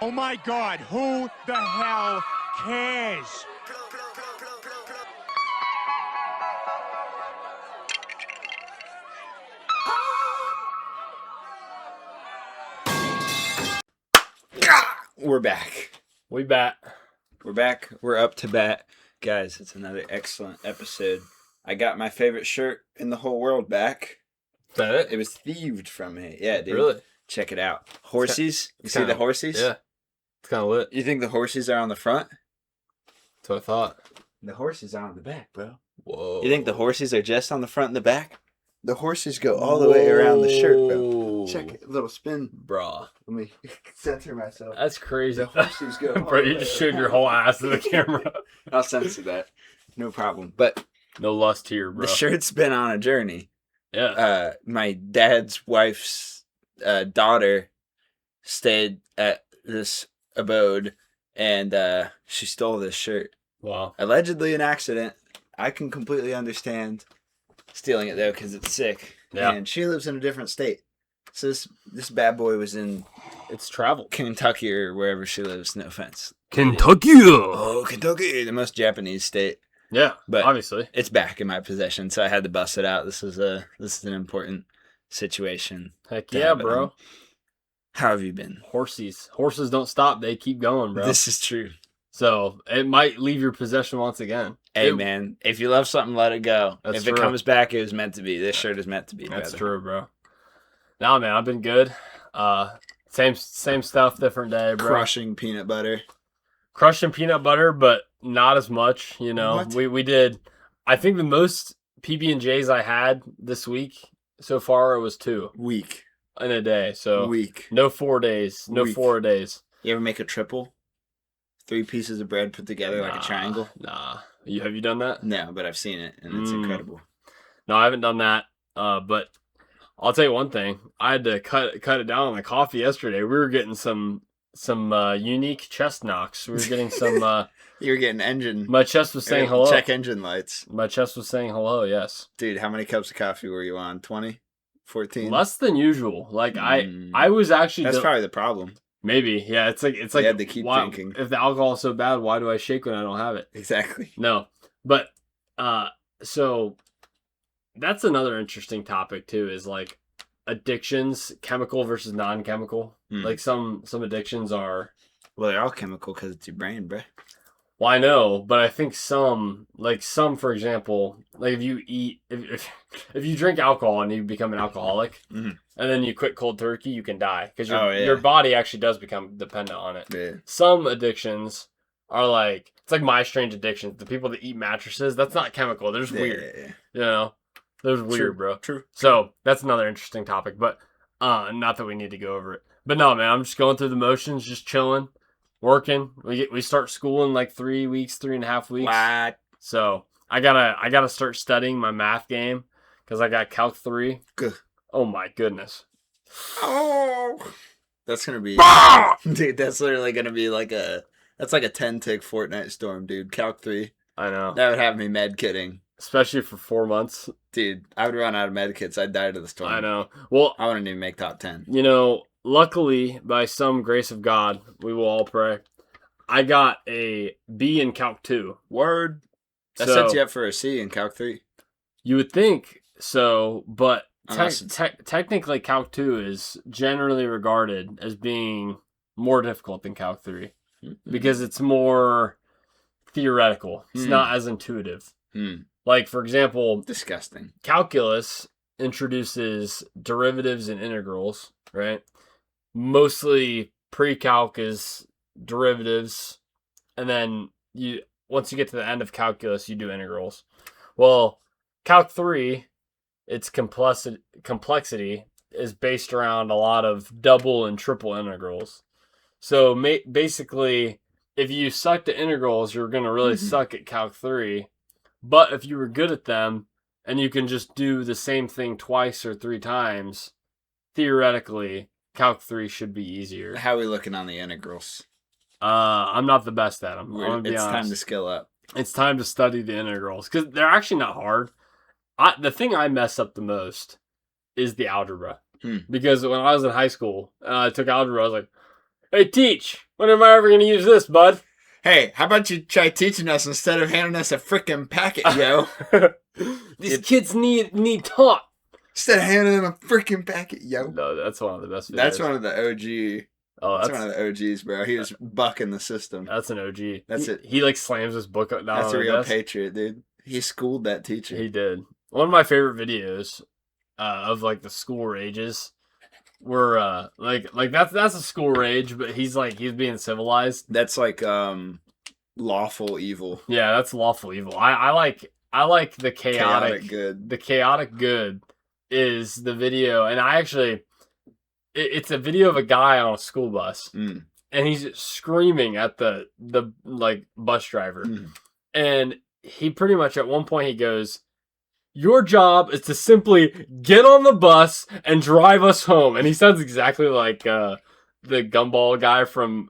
Oh my God, who the hell cares? We're back. We bat. We're back. We're up to bat. Guys, it's another excellent episode. I got my favorite shirt in the whole world back. Is that it? It was thieved from me. Yeah, dude. Really? Check it out. Horsies. You see the horsies? Yeah. It's kind of lit. You think the horsies are on the front? That's what I thought. The horses are on the back, bro. Whoa. You think the horsies are just on the front and the back? The horses go all the way around the shirt, bro. Check it. A little spin. Bruh. Let me censor myself. That's crazy. The horses go all Bro, the you way just showed your around. whole ass to the camera. I'll censor that. No problem. But No lust here, bro. the shirt's been on a journey. Yeah. My dad's wife's daughter stayed at this abode, and she stole this shirt. Wow. Allegedly an accident. I can completely understand stealing it though, because it's sick. Yeah. And she lives in a different state. So this bad boy was in It's travel. Kentucky or wherever she lives. No offense. Kentucky. Oh, Kentucky, the most Japanese state. Yeah, But obviously. it's back in my possession, so I had to bust it out. This is an important situation. Heck to yeah, happen. bro. How have you been? Horses don't stop. They keep going, bro. This is true. So it might leave your possession once again. Hey, man, if you love something, let it go. That's If it true. comes back, it was meant to be. This shirt is meant to be. That's brother. true, bro. Nah, man, I've been good. Same stuff, different day, bro. Crushing peanut butter. Crushing peanut butter, but not as much. You know, What? we did. I think the most PB&Js I had this week so far it was 2 Weak. in a day. So Weak. no 4 days, no Weak. 4 days. You ever make a triple? 3 pieces of bread put together like a triangle? Nah, have you done that? No, but I've seen it, and it's incredible. No, I haven't done that. But I'll tell you one thing. I had to cut it down on the coffee yesterday. We were getting some unique chest knocks. We were getting some. You were getting engine. My chest was saying hello. Check engine lights. My chest was saying hello. Yes. Dude, how many cups of coffee were you on? 20? 14? Less than usual. Like I was actually. That's probably the problem. Maybe. Yeah. It's like You had to keep drinking. If the alcohol is so bad, why do I shake when I don't have it? Exactly. No, but so that's another interesting topic too. Is like addictions, chemical versus non-chemical. Like some addictions are. Well, they're all chemical because it's your brain, bruh. Well, I know, but I think some, for example, like if you eat, if you drink alcohol and you become an alcoholic, and then you quit cold turkey, you can die because your body actually does become dependent on it. Yeah. Some addictions are like, it's like my strange addictions. The people that eat mattresses, that's not chemical. They're just weird. Yeah. You know, they're just True, weird, bro. True. So that's another interesting topic, but not that we need to go over it. But no, man, I'm just going through the motions, just chilling. Working. We start school in like 3 weeks, 3.5 weeks. What? So I gotta start studying my math game because I got Calc 3. Good. Oh my goodness. Oh, that's gonna be, dude. That's literally gonna be that's like a 10-tick Fortnite storm, dude. Calc 3. I know. That would have me med kitting, Especially for 4 months. dude. I would run out of med kits. I'd die to the storm. I know. Well, I wouldn't even make top 10. you know, luckily by some grace of God, we will all pray. I got a B in Calc 2. Word. That So- sets you up for a C in Calc 3. You would think so, but Unless it's- technically Calc 2 is generally regarded as being more difficult than Calc 3 because it's more theoretical. It's not as intuitive. Like, for example, Disgusting. calculus introduces derivatives and integrals, right? Mostly pre-calc is derivatives, and then once you get to the end of calculus, you do integrals. Well, Calc 3, its complexity is based around a lot of double and triple integrals. So basically, if you sucked at integrals, you're going to really suck at Calc 3. But if you were good at them, and you can just do the same thing twice or 3 times, theoretically, Calc 3 should be easier. How are we looking on the integrals? I'm not the best at them. It's time to skill up. It's time to study the integrals because they're actually not hard. The thing I mess up the most is the algebra. Because when I was in high school, I took algebra. I was like, Hey, teach. When am I ever going to use this, bud? Hey, how about you try teaching us instead of handing us a freaking packet, yo? These kids need taught. Instead of handing them a freaking packet, yo. No, that's one of the best videos. That's one of the OG. Oh, that's one of the OGs, bro. He was bucking the system. That's an OG. That's it. He like slams his book down. That's on a real desk. patriot, dude. He schooled that teacher. He did. One of my favorite videos of like the school rages were like that's a school rage, but he's being civilized. That's like lawful evil. Yeah, that's lawful evil. I like the chaotic good. The chaotic good is the video, and I actually it's a video of a guy on a school bus, and he's screaming at the like bus driver, and he pretty much at one point he goes, "Your job is to simply get on the bus and drive us home." And he sounds exactly like the Gumball guy from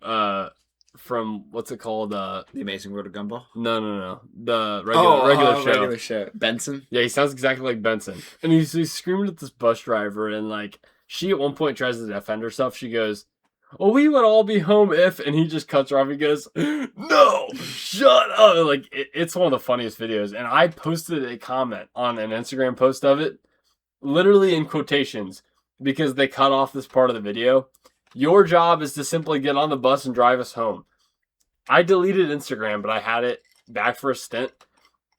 what's it called? The Amazing World of Gumball? No. The regular show. Benson? Yeah, he sounds exactly like Benson. And he's screaming at this bus driver, and like she at one point tries to defend herself. She goes, "Oh, we would all be home if," and he just cuts her off. He goes, "No, shut up!" Like it's one of the funniest videos. And I posted a comment on an Instagram post of it, literally in quotations, because they cut off this part of the video. "Your job is to simply get on the bus and drive us home." I deleted Instagram, but I had it back for a stint,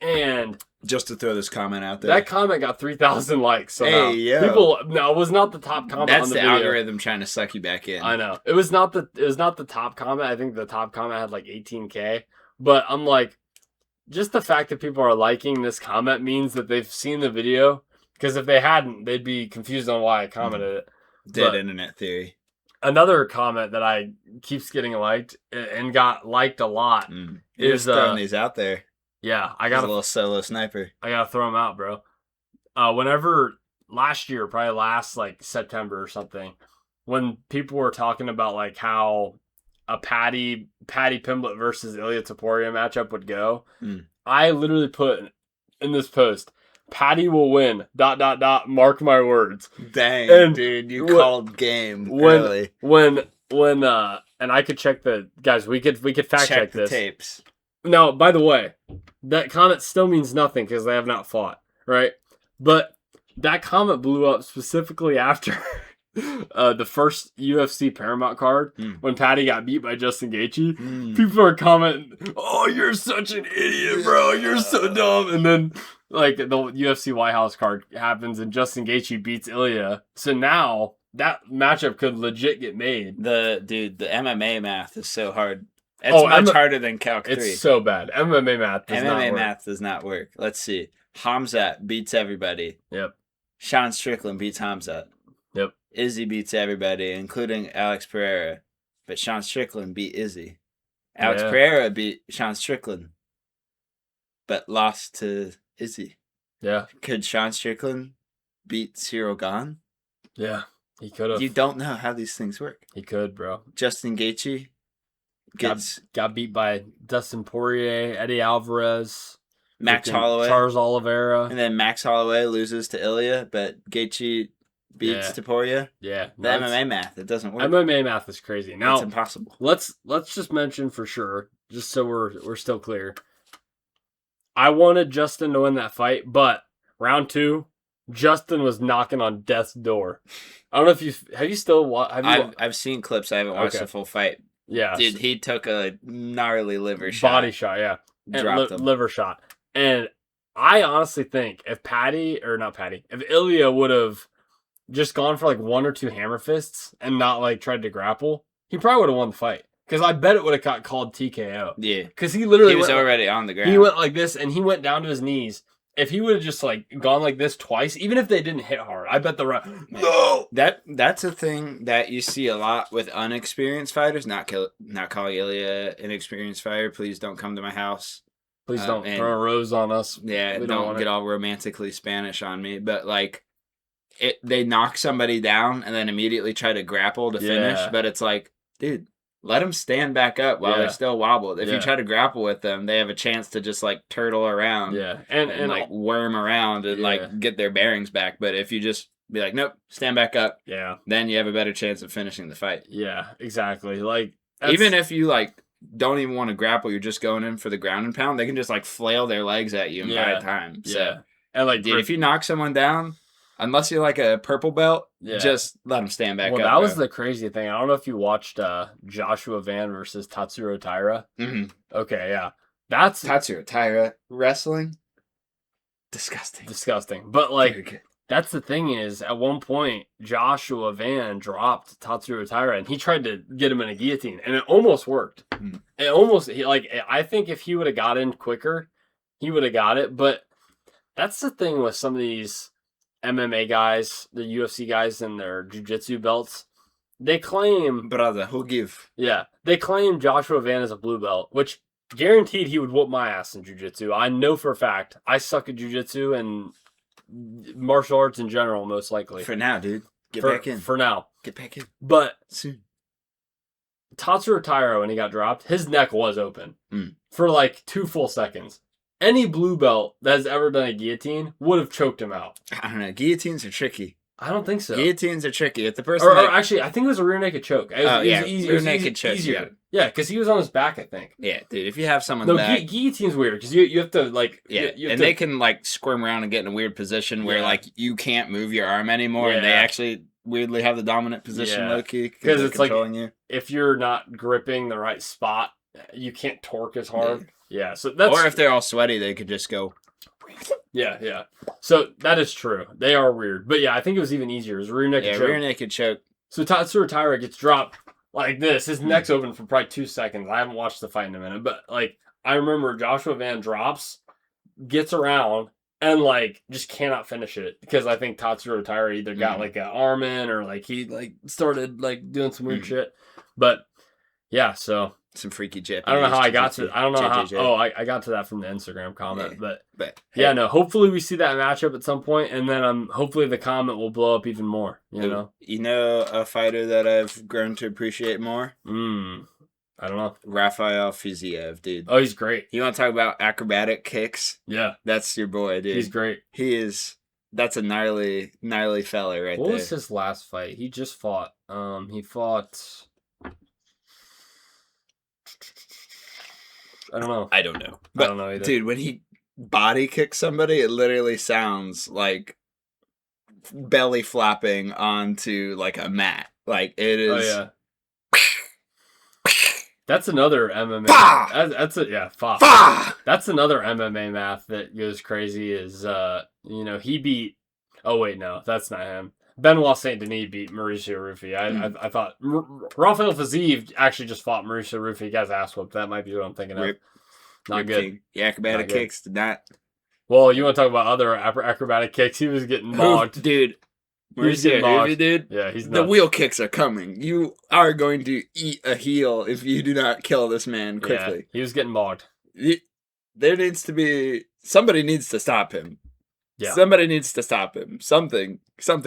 and just to throw this comment out there, that comment got 3,000 likes. So hey, yo. It was not the top comment. That's on the the video. algorithm trying to suck you back in. I know it was not the top comment. I think the top comment had like 18K. But I'm like, just the fact that people are liking this comment means that they've seen the video. Because if they hadn't, they'd be confused on why I commented it. Dead internet theory. Another comment that I keeps getting liked and got liked a lot is throwing these out there. Yeah, I got a little solo sniper. I gotta throw them out, bro. Whenever last year, probably last like September or something, when people were talking about like how a Patty Pimblett versus Ilya Taporia matchup would go, I literally put in this post, "Patty will win. ... Mark my words." Dang, and dude, you called game early. When and I could check the guys. We could fact check this. Tapes. Now, by the way, that comment still means nothing because they have not fought, right? But that comment blew up specifically after the first UFC Paramount card when Patty got beat by Justin Gaethje. People are commenting, "Oh, you're such an idiot, bro! You're so dumb." And then like the UFC White House card happens and Justin Gaethje beats Ilya. So now that matchup could legit get made. The MMA math is so hard. It's much harder than Calc 3. It's so bad. MMA math does not work. Let's see. Hamzat beats everybody. Yep. Sean Strickland beats Hamzat. Yep. Izzy beats everybody, including Alex Pereira. But Sean Strickland beat Izzy. Alex Pereira beat Sean Strickland, but lost to Izzy. Yeah. Could Sean Strickland beat Cyril Gahn? Yeah, he could have. You don't know how these things work. He could, bro. Justin Gaethje got beat by Dustin Poirier, Eddie Alvarez, Max Holloway, Charles Oliveira, and then Max Holloway loses to Ilya, but Gaethje beats Taporia. Yeah, the MMA math, it doesn't work. MMA math is crazy. Now it's impossible. Let's just mention for sure, just so we're still clear. I wanted Justin to win that fight, but round 2, Justin was knocking on death's door. I don't know if have you still watched? I've seen clips. I haven't watched the full fight. Yeah, dude, he took a gnarly liver shot. Body shot, yeah. Dropped him. Liver shot. And I honestly think if Ilya would have just gone for like 1 or 2 hammer fists and not like tried to grapple, he probably would have won the fight. Because I bet it would have got called TKO. Yeah. Because he literally was already on the ground. He went like this and he went down to his knees. If he would have just like gone like this twice, even if they didn't hit hard, I bet no. That's a thing that you see a lot with unexperienced fighters. Not calling Ilya an experienced fighter. Please don't come to my house. Please don't throw a rose on us. Yeah, don't get all romantically Spanish on me. But like, they knock somebody down and then immediately try to grapple to finish. But it's like, dude, let them stand back up while they're still wobbled. If you try to grapple with them, they have a chance to just like turtle around. Yeah. And like worm around and like get their bearings back. But if you just be like, nope, stand back up. Yeah. Then you have a better chance of finishing the fight. Yeah, exactly. Like, even if you like don't even want to grapple, you're just going in for the ground and pound. They can just like flail their legs at you and buy time. So, yeah. And like, dude, if you knock someone down, unless you're like a purple belt, just let them stand back up. Well, that was the crazy thing. I don't know if you watched Joshua Van versus Tatsuro Taira. Mm-hmm. Okay, yeah. That's Tatsuro Taira wrestling. Disgusting. But like, that's the thing is, at one point, Joshua Van dropped Tatsuro Taira, and he tried to get him in a guillotine, and it almost worked. It almost, I think if he would have got in quicker, he would have got it. But that's the thing with some of these MMA guys, the UFC guys, and their jiu-jitsu belts. They claim, brother, who give? Yeah, they claim Joshua Van is a blue belt, which guaranteed he would whoop my ass in jiu-jitsu. I know for a fact. I suck at jiu-jitsu and martial arts in general, most likely. For now, dude. Get back in. For now. Get back in. But soon. Tatsuro Taira, when he got dropped, his neck was open for like 2 full seconds. Any blue belt that has ever done a guillotine would have choked him out. I don't know. Guillotines are tricky. I don't think so. Guillotines are tricky. If the person, or actually, I think it was a rear naked choke. It was rear naked choke. Easier. Yeah, because he was on his back, I think. Yeah, dude. If you have someone back, guillotine's weird because you have to like. Yeah, they can like squirm around and get in a weird position where like you can't move your arm anymore, and they actually weirdly have the dominant position, low key, because it's like if you're not gripping the right spot, you can't torque as hard. Yeah, so that's, or if they're all sweaty, they could just go. Yeah. So that is true. They are weird, but yeah, I think it was even easier. It was rear naked choke. Rear naked choke. So Tatsuro Taira gets dropped like this. His neck's open for probably 2 seconds. I haven't watched the fight in a minute, but like I remember Joshua Van drops, gets around, and like just cannot finish it because I think Tatsuro Taira either got like an arm in or like he like started like doing some weird shit. But yeah, so some freaky Japanese. I don't know how I got to. I don't know how. Oh, I got to that from the Instagram comment, but hey. Yeah, no. Hopefully we see that matchup at some point, and then hopefully the comment will blow up even more. You know a fighter that I've grown to appreciate more. I don't know. Rafael Fiziev, dude. Oh, he's great. You want to talk about acrobatic kicks? Yeah, that's your boy, dude. He's great. He is. That's a gnarly fella right there. What was his last fight? He just fought. He fought. I don't know. I don't know. But, I don't know either. Dude, when he body kicks somebody, it literally sounds like belly flapping onto like a mat. Like it is. Oh yeah. That's another MMA. That's another MMA math that goes crazy. Is he beat. Oh wait, no, that's not him. Benoit Saint Denis beat Mauricio Rufy. I thought Rafael Fiziev actually just fought Mauricio Rufy. He got his ass whooped. That might be what I'm thinking of. Not good. King. Yeah, acrobatic kicks did not. Well, you want to talk about other acrobatic kicks? He was getting mogged, dude. Mauricio Rufy, dude. Yeah, he's nuts. The wheel kicks are coming. You are going to eat a heel if you do not kill this man quickly. Yeah, he was getting mogged. There needs to be somebody needs to stop him. Yeah. Somebody needs to stop him. Something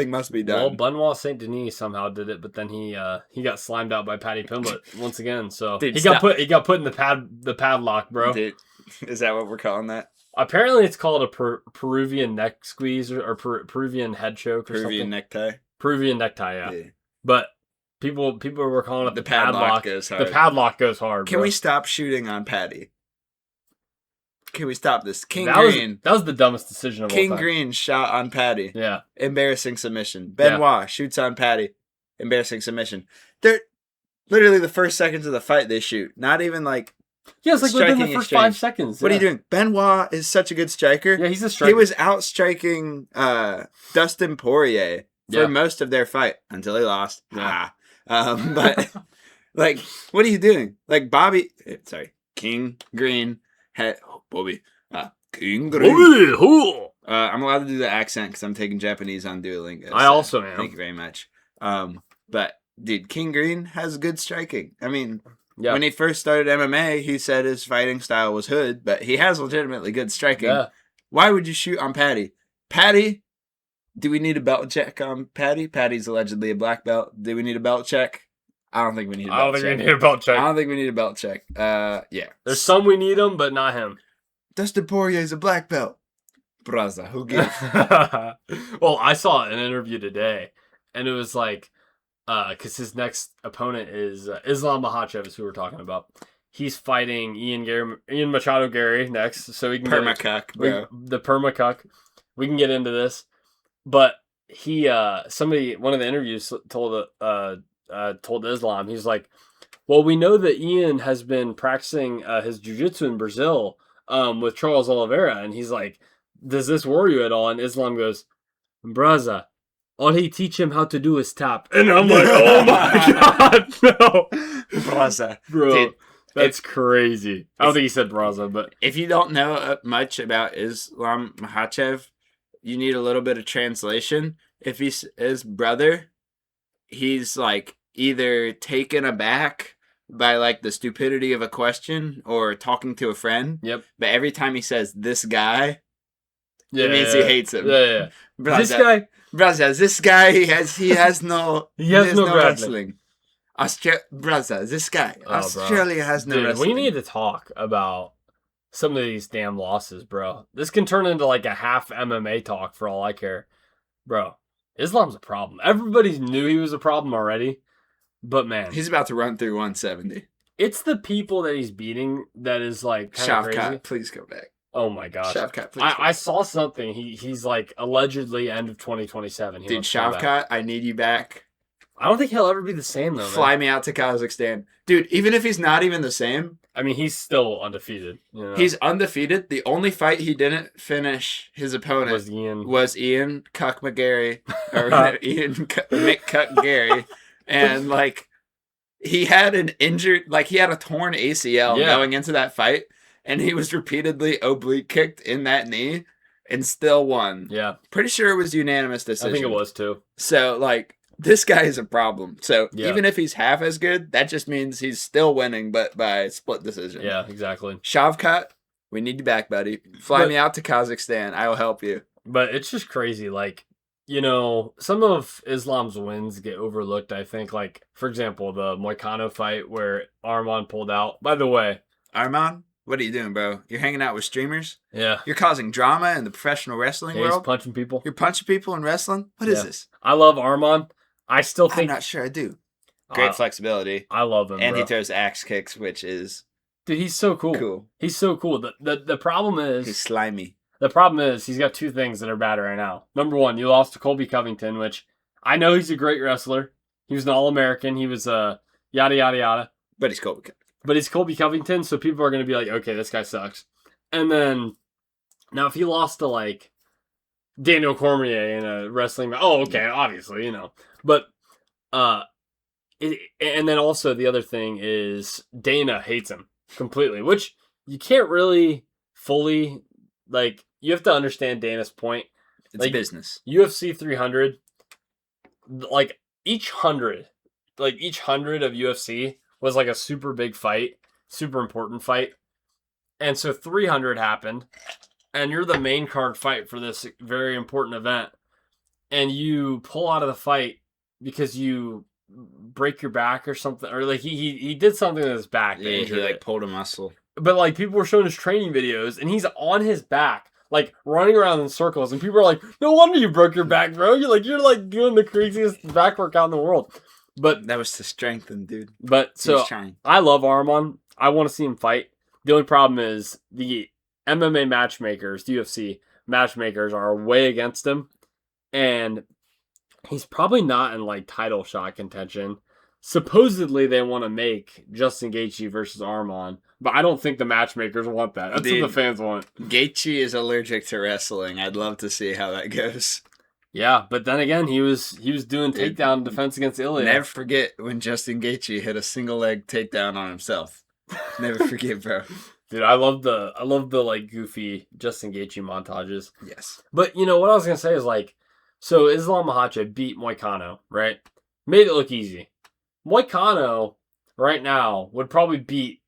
must be done. Well, Benoit Saint Denis somehow did it, but then he got slimed out by Paddy Pimblett once again. So dude, he got put in the padlock, bro. Dude, is that what we're calling that? Apparently, it's called a Peruvian neck squeeze or Peruvian head choke or Peruvian something. necktie. Peruvian necktie, yeah. But people were calling it the padlock. Goes hard. The padlock goes hard. Can we stop shooting on Paddy? Can we stop this? That was the dumbest decision of all time. King Green shot on Paddy. Yeah. Embarrassing submission. Benoit shoots on Paddy. Embarrassing submission. They're literally the first seconds of the fight they shoot. Not even like it's like within the first 5 seconds. What are you doing? Benoit is such a good striker. Yeah, he's a striker. He was out striking Dustin Poirier for most of their fight until he lost. Yeah. But like, what are you doing? Like King Green had Bobby. King Green. I'm allowed to do the accent because I'm taking Japanese on Duolingo. I also am. Thank you very much. But dude, King Green has good striking. I mean, when he first started MMA, he said his fighting style was hood, but he has legitimately good striking. Yeah. Why would you shoot on Paddy? Paddy, do we need a belt check on Paddy? Paddy's allegedly a black belt. Do we need a belt check? I don't think we need a belt check. I don't think we need a belt check. I don't think we need a belt check. Yeah. There's some we need them, but not him. Dustin Poirier is a black belt. Braza, who gives? Well, I saw an interview today, and it was like, because his next opponent is Islam Makhachev, is who we're talking about. He's fighting Ian Machado Gary next, so we can Permacuck, bro. the Permacuck. We can get into this, but he one of the interviews told Islam, he's like, well, we know that Ian has been practicing his jiu-jitsu in Brazil with Charles Oliveira, and he's like, does this worry you at all? And Islam goes, Braza, all he teach him how to do is tap. And I'm like, oh my God, no. Braza. Bro, dude, that's crazy. I don't think he said Braza, but... If you don't know much about Islam Makhachev, you need a little bit of translation. If he's his brother, he's like either taken aback by like the stupidity of a question or talking to a friend. Yep. But every time he says this guy, Yeah, it means he hates him. Yeah. Braza, This guy... Braza, this guy, he has no grappling. wrestling. Braza, this guy. Oh, Australia has no Dude, wrestling. we need to talk about some of these damn losses, bro. This can turn into like a half MMA talk for all I care. Bro, Islam's a problem. Everybody knew he was a problem already, but man. He's about to run through 170. It's the people that he's beating that is like kind of crazy. Shavkat, please go back. Oh my gosh. Shavkat, please. I saw something. He's like allegedly end of 2027. Dude, Shavkat, I need you back. I don't think he'll ever be the same though. Fly me out to Kazakhstan. Dude, even if he's not even the same. I mean, he's still undefeated. You know? He's undefeated. The only fight he didn't finish his opponent was Ian Cuck McGarry. Or Mick Cuck Gary. And like, he had an injured, like he had a torn ACL going into that fight. And he was repeatedly oblique kicked in that knee and still won. Yeah. Pretty sure it was unanimous decision. I think it was too. So, like, this guy is a problem. So, even if he's half as good, that just means he's still winning, but by split decision. Yeah, exactly. Shavkat, we need you back, buddy. Fly me out to Kazakhstan. I will help you. But it's just crazy. Like, you know, some of Islam's wins get overlooked, I think. Like, for example, the Moicano fight where Arman pulled out. By the way. Arman? What are you doing, bro? You're hanging out with streamers? Yeah. You're causing drama in the professional wrestling world? He's punching people. You're punching people in wrestling? What is this? I love Arman. I still think... I'm not sure I do. Great flexibility. I love him, And bro. he throws axe kicks, which is... Dude, he's so cool. He's so cool. The problem is... He's slimy. The problem is he's got two things that are bad right now. Number one, you lost to Colby Covington, which I know he's a great wrestler. He was an All-American. He was yada, yada, yada. But he's Colby Covington. But he's Colby Covington, so people are going to be like, okay, this guy sucks. And then, now if he lost to, like, Daniel Cormier in a wrestling match, oh, okay, obviously, you know. But, and then also the other thing is Dana hates him completely, which you can't really fully, like, you have to understand Dana's point. It's like, business. UFC 300, like, each hundred of UFC was like a super big fight, super important fight. And so 300 happened, and you're the main card fight for this very important event. And you pull out of the fight because you break your back or something. Or like he did something with his back. Yeah, he like pulled a muscle. But like people were showing his training videos, and he's on his back, like running around in circles. And people are like, no wonder you broke your back, bro. You're like doing the craziest back workout in the world. But that was to strengthen, dude. But so I love Arman. I want to see him fight. The only problem is the MMA matchmakers, the UFC matchmakers, are way against him, and he's probably not in like title shot contention. Supposedly they want to make Justin Gaethje versus Arman, but I don't think the matchmakers want that. That's what the fans want. Gaethje is allergic to wrestling. I'd love to see how that goes. Yeah, but then again, he was doing takedown defense against Ilya. Never forget when Justin Gaethje hit a single leg takedown on himself. Never forget, bro. Dude, I love the like goofy Justin Gaethje montages. Yes. But you know what I was gonna say is like, so Islam Makhachev beat Moicano, right? Made it look easy. Moicano right now would probably beat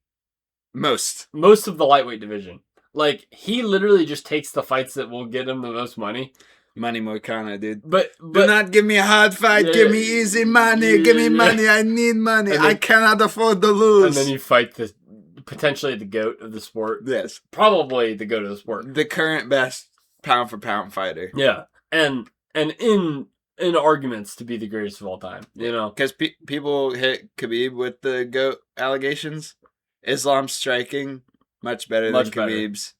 most of the lightweight division. Like he literally just takes the fights that will get him the most money. Money Moicano, dude. But do not give me a hard fight. Yeah, give me easy money. Give me money. I need money. Then, I cannot afford to lose. And then you fight potentially the GOAT of the sport. Yes. Probably the GOAT of the sport. The current best pound for pound fighter. Yeah, and in arguments to be the greatest of all time, you know, because people hit Khabib with the GOAT allegations. Islam's striking much better than Khabib's,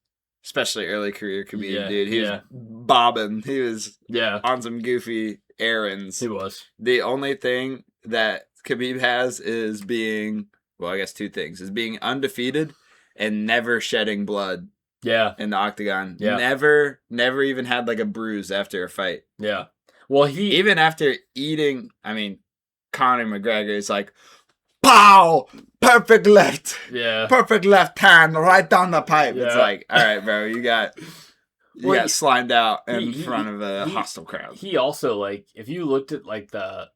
especially early career Khabib. Dude, he was bobbing. He was on some goofy errands. He was. The only thing that Khabib has is being, well, I guess two things, is being undefeated and never shedding blood. Yeah. In the octagon. Yeah. Never even had like a bruise after a fight. Yeah. Well, even after eating, I mean, Conor McGregor is like, pow! Perfect left. Yeah. Perfect left hand right down the pipe. Yeah. It's like, all right, bro, you got slimed out in front of a hostile crowd. He also, like, if you looked at like the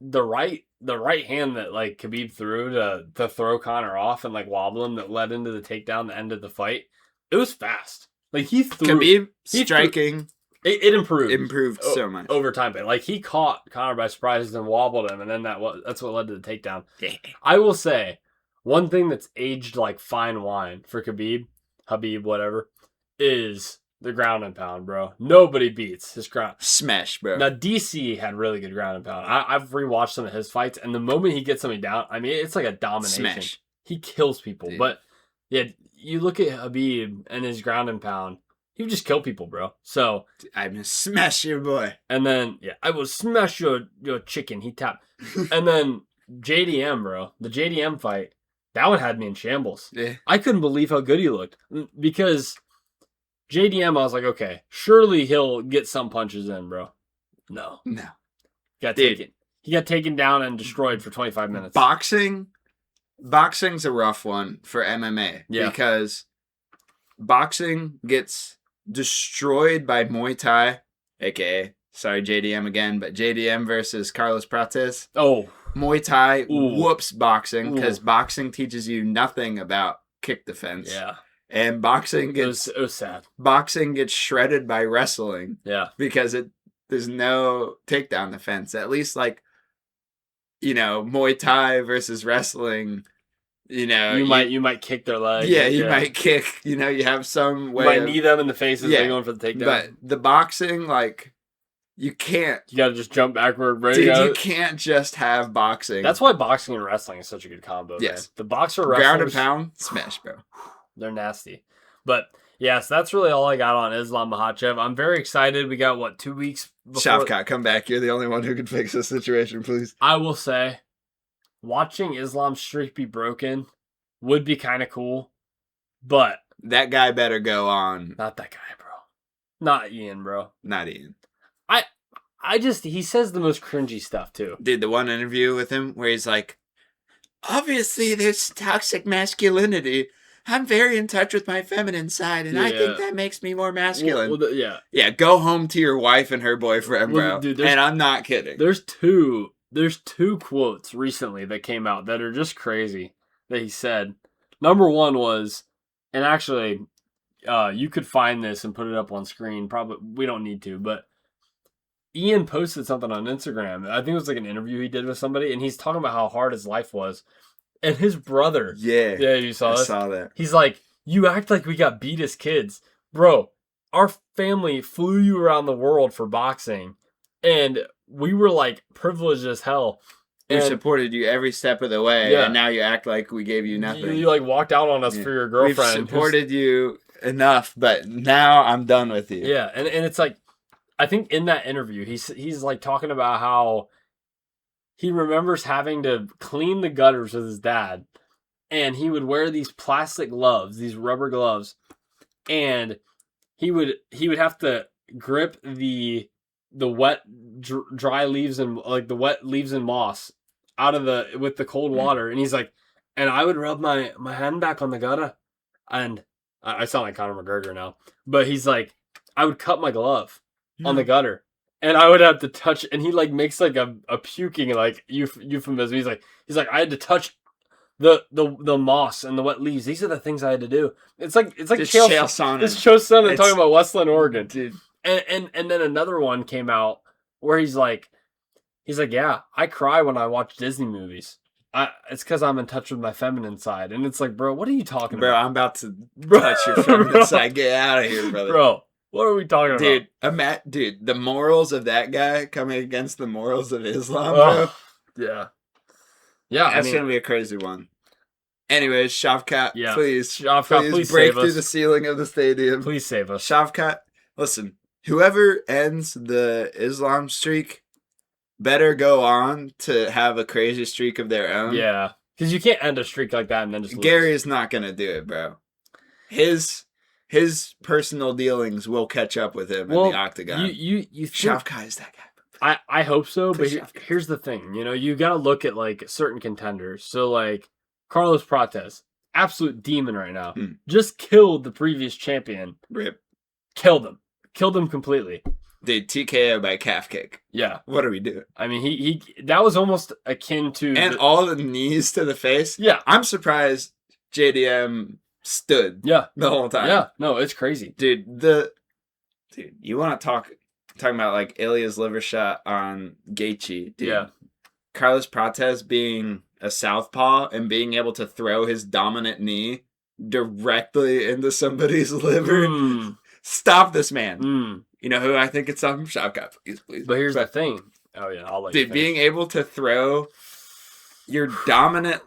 right hand that like Khabib threw to throw Conor off and like wobble him that led into the takedown that ended the fight, it was fast. Like he threw Khabib striking. It improved. Improved so much over time. But like he caught Conor by surprise and wobbled him, and then that's what led to the takedown. Yeah. I will say one thing that's aged like fine wine for Habib, whatever, is the ground and pound, bro. Nobody beats his ground smash, bro. Now DC had really good ground and pound. I've rewatched some of his fights, and the moment he gets somebody down, I mean, it's like a domination. Smash. He kills people, Dude. But yeah. You look at Habib and his ground and pound, he would just kill people, bro. So I'm gonna smash your boy. And then I will smash your chicken. He tapped. And then JDM, bro. The JDM fight, that one had me in shambles. Yeah. I couldn't believe how good he looked. Because JDM, I was like, okay, surely he'll get some punches in, bro. No. He got taken down and destroyed for 25 minutes. Boxing's a rough one for MMA because boxing gets destroyed by Muay Thai, aka, sorry JDM again, but JDM versus Carlos Prates. Oh. Muay Thai whoops boxing because boxing teaches you nothing about kick defense. Yeah. And boxing gets... It was sad. Boxing gets shredded by wrestling. Yeah. Because there's no takedown defense. At least like, you know, Muay Thai versus wrestling, you know. You might kick their leg. Yeah, you might kick. You know, you have some way. You might knee them in the face as they're going for the takedown. But the boxing, like, you can't. You gotta just jump backward. Dude, you can't just have boxing. That's why boxing and wrestling is such a good combo. Yes. Man. The boxer wrestlers. Ground and pound, smash, bro. They're nasty. But yeah, so that's really all I got on Islam Makhachev. I'm very excited. We got 2 weeks before. Shavkat, come back. You're the only one who can fix this situation, please. I will say, watching Islam's streak be broken would be kind of cool, but that guy better go on. Not that guy, bro. Not Ian, bro. Not Ian. He says the most cringy stuff too. Did the one interview with him where he's like, obviously there's toxic masculinity. I'm very in touch with my feminine side, and I think that makes me more masculine. Yeah, go home to your wife and her boyfriend, bro. Dude, and I'm not kidding. There's two quotes recently that came out that are just crazy that he said. Number one was, and actually, you could find this and put it up on screen. Probably we don't need to, but Ian posted something on Instagram. I think it was like an interview he did with somebody, and he's talking about how hard his life was. And his brother. Yeah. Yeah, you saw this? I saw that. He's like, you act like we got beat as kids. Bro, our family flew you around the world for boxing. And we were like privileged as hell. We supported you every step of the way. Yeah. And now you act like we gave you nothing. You like walked out on us for your girlfriend. We've supported you enough, but now I'm done with you. Yeah. And it's like, I think in that interview, he's like talking about how he remembers having to clean the gutters with his dad, and he would wear these plastic gloves, these rubber gloves, and he would have to grip the wet dry leaves and like the wet leaves and moss out of with the cold water, and he's like, and I would rub my hand back on the gutter, and I sound like Conor McGregor now, but he's like, I would cut my glove on the gutter. And I would have to touch, and he like makes like a puking like euphemism. He's like I had to touch the moss and the wet leaves. These are the things I had to do. It's like Chael Sonnen. It's Chael Sonnen talking about Westland, Oregon, dude. And then another one came out where he's like, yeah, I cry when I watch Disney movies. It's because I'm in touch with my feminine side, and it's like, bro, what are you talking about? Bro, I'm about to touch your feminine side. Get out of here, brother. Bro. What are we talking about? Dude, the morals of that guy coming against the morals of Islam, bro. Oh, yeah. Yeah, That's gonna be a crazy one. Anyways, Shavkat, please please break save through us. the ceiling of the stadium. Please save us. Shavkat, listen, whoever ends the Islam streak better go on to have a crazy streak of their own. Yeah, because you can't end a streak like that and then just lose. Gary is not gonna do it, bro. His personal dealings will catch up with him in the octagon. You Shavkat is that guy. I hope so, Please, but here's the thing. You got to look at like certain contenders. So like Carlos Prates, absolute demon right now. Just killed the previous champion. Rip. Killed him completely. Dude, TKO by calf kick. Yeah. What are we doing? I mean, he that was almost akin to all the knees to the face. Yeah. I'm surprised JDM stood. Yeah. The whole time. Yeah. No, it's crazy, dude. You want to talking about like Ilya's liver shot on Gaethje, dude. Yeah. Carlos Prates being a southpaw and being able to throw his dominant knee directly into somebody's liver. Stop this man. You know who I think it's on? Shavkat, please. But here's the thing. Oh yeah, I'll let you finish. Being able to throw your dominant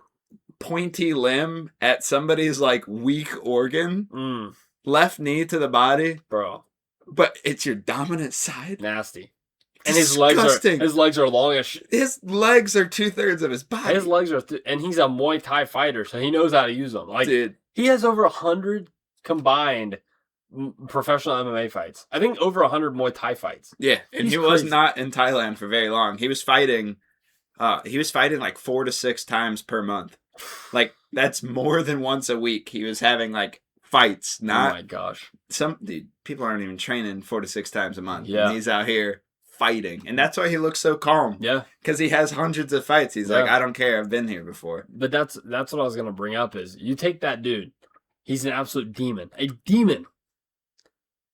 pointy limb at somebody's like weak organ, left knee to the body, bro. But it's your dominant side. Nasty. And his legs are longish. His legs are 2/3 of his body. His legs are, and he's a Muay Thai fighter, so he knows how to use them. Like, dude, he has over 100 combined professional MMA fights. I think over 100 Muay Thai fights. Yeah, and he was not in Thailand for very long. He was fighting. Like 4 to 6 times per month. Like that's more than once a week. He was having like fights. Not. Oh my gosh. People aren't even training 4 to 6 times a month. Yeah, and he's out here fighting, and that's why he looks so calm. Yeah, because he has hundreds of fights. He's like, I don't care. I've been here before. But that's what I was gonna bring up. Is you take that dude, he's an absolute demon. A demon.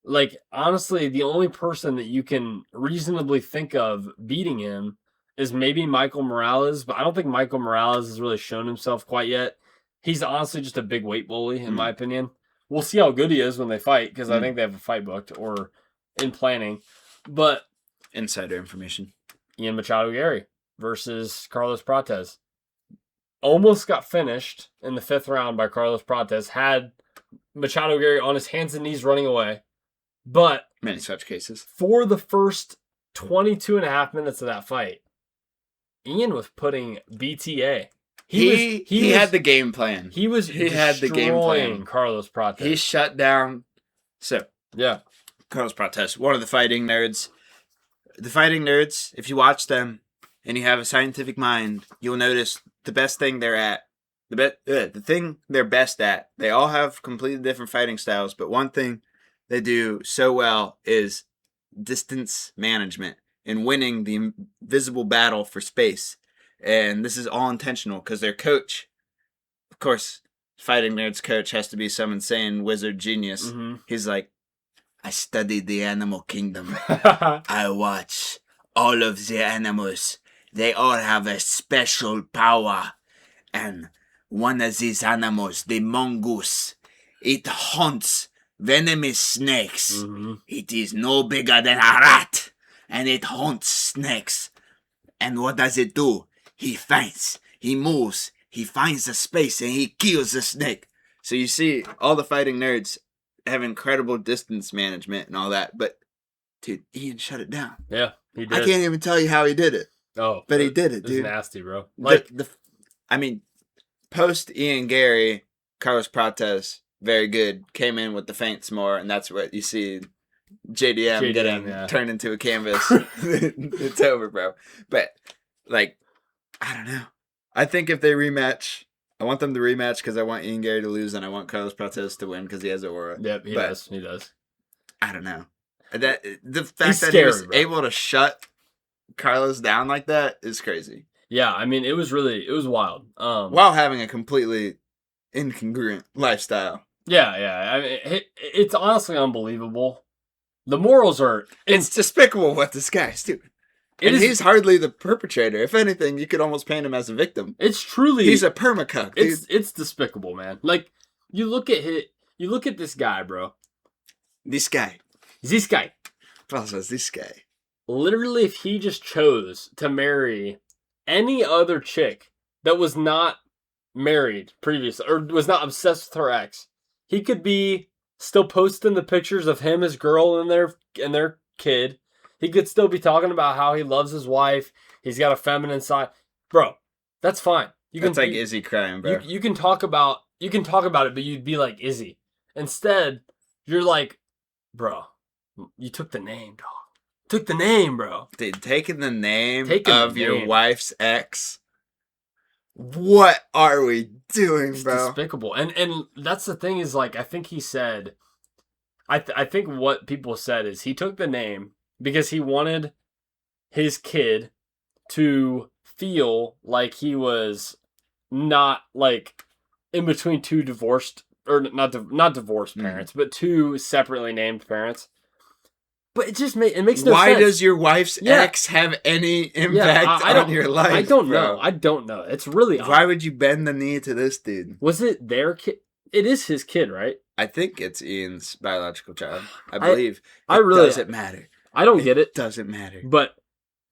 Like honestly, the only person that you can reasonably think of beating him is maybe Michael Morales, but I don't think Michael Morales has really shown himself quite yet. He's honestly just a big weight bully, in my opinion. We'll see how good he is when they fight, because I think they have a fight booked or in planning. But insider information. Ian Machado Gary versus Carlos Prates. Almost got finished in the 5th round by Carlos Prates. Had Machado Gary on his hands and knees running away. But many such cases. For the first 22 and a half minutes of that fight, Ian was putting BTA. He had the game plan. He had the game plan. Carlos Prates. He shut down. So yeah, Carlos Prates, one of the fighting nerds. The fighting nerds, if you watch them and you have a scientific mind, you'll notice the best thing they're at. The thing they're best at. They all have completely different fighting styles, but one thing they do so well is distance management and winning the invisible battle for space. And this is all intentional because their coach, of course, fighting nerds coach has to be some insane wizard genius. He's like, I studied the animal kingdom. I watch all of the animals. They all have a special power. And one of these animals, the mongoose, it hunts venomous snakes. It is no bigger than a rat. And it hunts snakes. And what does it do? He fights. He moves. He finds a space and he kills the snake. So you see, all the fighting nerds have incredible distance management and all that. But, dude, Ian shut it down. Yeah, he did. I can't even tell you how he did it. Oh. But he did it, dude. It's nasty, bro. Like, post Ian Gary, Carlos Prates, very good. Came in with the feints more, and that's what you see JDM getting turned into a canvas. It's over, bro. But, like, I don't know. I think if they rematch, I want them to rematch because I want Ian Gary to lose, and I want Carlos Prates to win because he has aura. Yep, he does. He does. I don't know. The fact that he was able to shut Carlos down like that is crazy. Yeah, I mean, it was wild. While having a completely incongruent lifestyle. Yeah. I mean, it's honestly unbelievable. The morals are... It's despicable what this guy's doing. He's hardly the perpetrator. If anything, you could almost paint him as a victim. It's truly... He's a permacuck, dude. It's despicable, man. Like, you look at this guy, bro. This guy. This guy. This guy. Literally, if he just chose to marry any other chick that was not married previously or was not obsessed with her ex, he could be still posting the pictures of him, his girl, and their kid. He could still be talking about how he loves his wife. He's got a feminine side, bro. That's fine. That's like Izzy crying, bro. You can talk about it, but you'd be like Izzy. Instead, you're like, bro, you took the name, dog. Took the name, bro. Dude, taking the name of your wife's ex. What are we doing, it's bro? Despicable. And that's the thing is, like, I think he said, I think what people said is he took the name because he wanted his kid to feel like he was not, like, in between two divorced, or not divorced parents, but two separately named parents. But it makes no sense. Why does your wife's ex have any impact on your life? I don't know. I don't know. It's really odd. Why would you bend the knee to this dude? Was it their kid? It is his kid, right? I think it's Ian's biological child. I believe. It doesn't matter. I don't get it. Doesn't matter. But,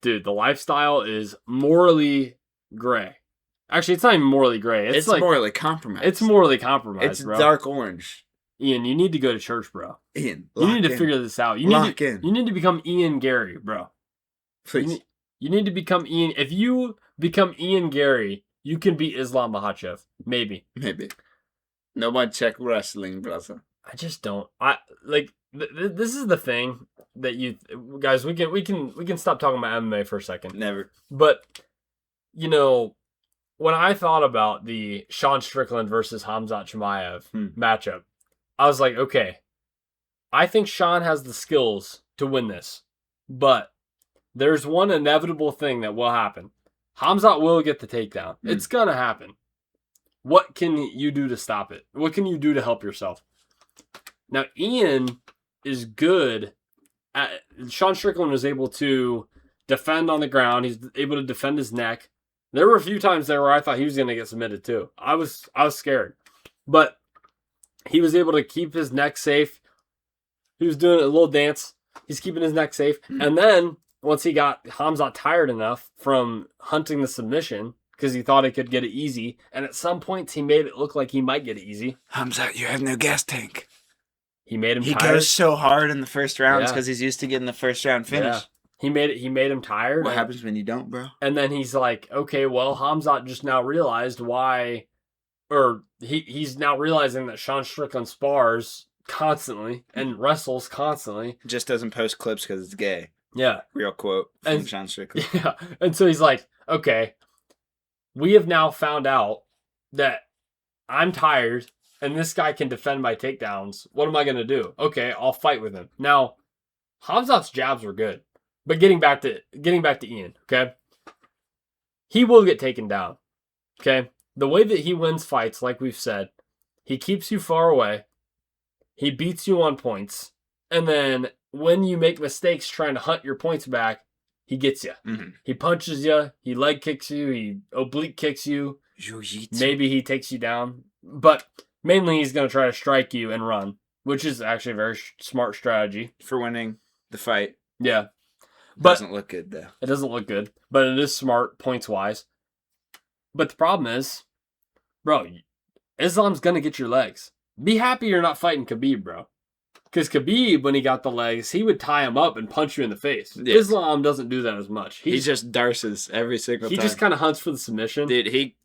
dude, the lifestyle is morally gray. Actually, it's not even morally gray. It's like, morally compromised. It's morally compromised, it's bro. Dark orange. Ian, you need to go to church, bro. Ian, you need to figure this out. You need to become Ian Gary, bro. Please. You need to become Ian. If you become Ian Gary, you can beat Islam Makhachev. Maybe. No one check wrestling, brother. I just don't. This is the thing that you guys. We can stop talking about MMA for a second. Never. But when I thought about the Sean Strickland versus Khamzat Chimaev matchup, I was like, okay, I think Sean has the skills to win this, but there's one inevitable thing that will happen. Khamzat will get the takedown. It's gonna happen. What can you do to stop it? What can you do to help yourself? Now, Ian is good at... Sean Strickland was able to defend on the ground. He's able to defend his neck. There were a few times there where I thought he was going to get submitted too. I was scared. But he was able to keep his neck safe. He was doing a little dance. He's keeping his neck safe. And then, once he got Khamzat tired enough from hunting the submission, because he thought he could get it easy, and at some points he made it look like he might get it easy. Khamzat, you have no gas tank. He made him tired. He goes so hard in the first rounds because he's used to getting the first round finish. Yeah. He made him tired. What happens when you don't, bro? And then he's like, okay, well, Khamzat just now realized why, or he's now realizing that Sean Strickland spars constantly and wrestles constantly. Just doesn't post clips because it's gay. Yeah. Real quote from Sean Strickland. Yeah. And so he's like, okay, we have now found out that I'm tired and this guy can defend my takedowns. What am I going to do? Okay, I'll fight with him. Now, Khamzat's jabs were good. But getting back to Ian, okay? He will get taken down, okay? The way that he wins fights, like we've said, he keeps you far away, he beats you on points, and then when you make mistakes trying to hunt your points back, he gets you. Mm-hmm. He punches you, he leg kicks you, he oblique kicks you, maybe he takes you down, but mainly he's going to try to strike you and run, which is actually a very smart strategy. For winning the fight. Yeah. But doesn't look good, though. It doesn't look good, but it is smart points-wise. But the problem is, bro, Islam's going to get your legs. Be happy you're not fighting Khabib, bro. Because Khabib, when he got the legs, he would tie him up and punch you in the face. Yeah. Islam doesn't do that as much. He just darces every single time. He just kind of hunts for the submission. Dude, he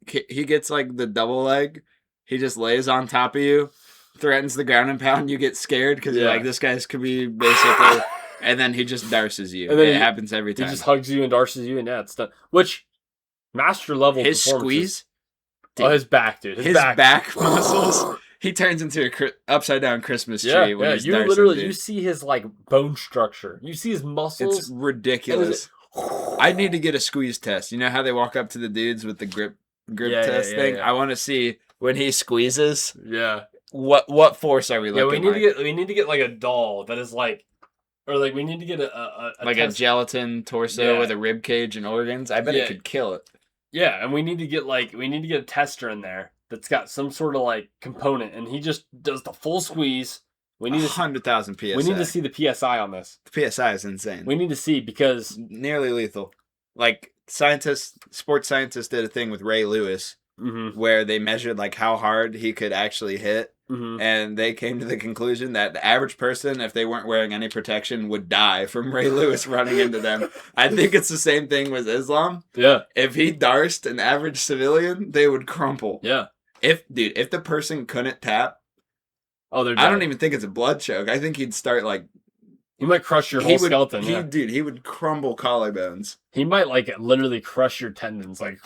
gets like the double leg. He just lays on top of you, threatens the ground and pound. You get scared because you're like, this guy's Khabib, basically. And then he just darces you. And then it happens every time. He just hugs you and darces you, and it's done. Which, master level his squeeze? Dude, his back, dude. His back muscles. He turns into an upside down Christmas tree when he's darsing, dude. You see his like bone structure. You see his muscles. It's ridiculous. I need to get a squeeze test. You know how they walk up to the dudes with the grip test thing? Yeah. I want to see when he squeezes. Yeah. What force are we looking at? We need to get like a doll that is like, or like we need to get a gelatin torso with a rib cage and organs. I bet it could kill it. Yeah, and we need to get a tester in there that's got some sort of like component, and he just does the full squeeze We need 100,000 PSI. We need to see the PSI on this. The PSI is insane. We need to see because nearly lethal. Like sports scientists did a thing with Ray Lewis where they measured like how hard he could actually hit, and they came to the conclusion that the average person, if they weren't wearing any protection, would die from Ray Lewis running into them. I think it's the same thing with Islam. Yeah. If he darced an average civilian, they would crumple. Yeah. If the person couldn't tap, I don't even think it's a blood choke. I think he'd start like... He might crush your whole skeleton. He would crumble collarbones. He might like literally crush your tendons. Like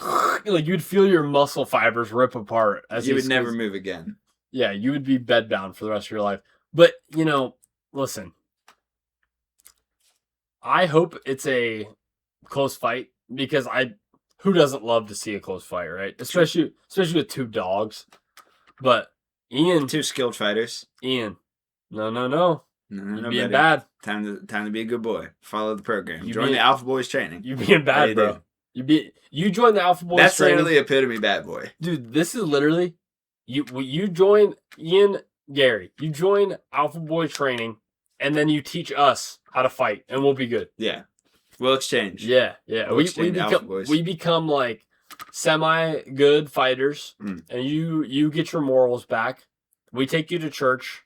you'd feel your muscle fibers rip apart. You would never move again. Yeah, you would be bedbound for the rest of your life. But, listen. I hope it's a close fight because who doesn't love to see a close fight, right? Especially with two dogs. But Ian, two skilled fighters. Ian, no. You're being bad. Time to be a good boy. Follow the program. Join the Alpha Boys training. You're being bad, bro. You join the Alpha Boys That's training. literally epitome bad boy. Dude, this is literally you join Ian, Gary. You join Alpha Boy training, and then you teach us how to fight, and we'll be good. Yeah. We'll exchange. Yeah. We become like semi-good fighters, and you get your morals back. We take you to church,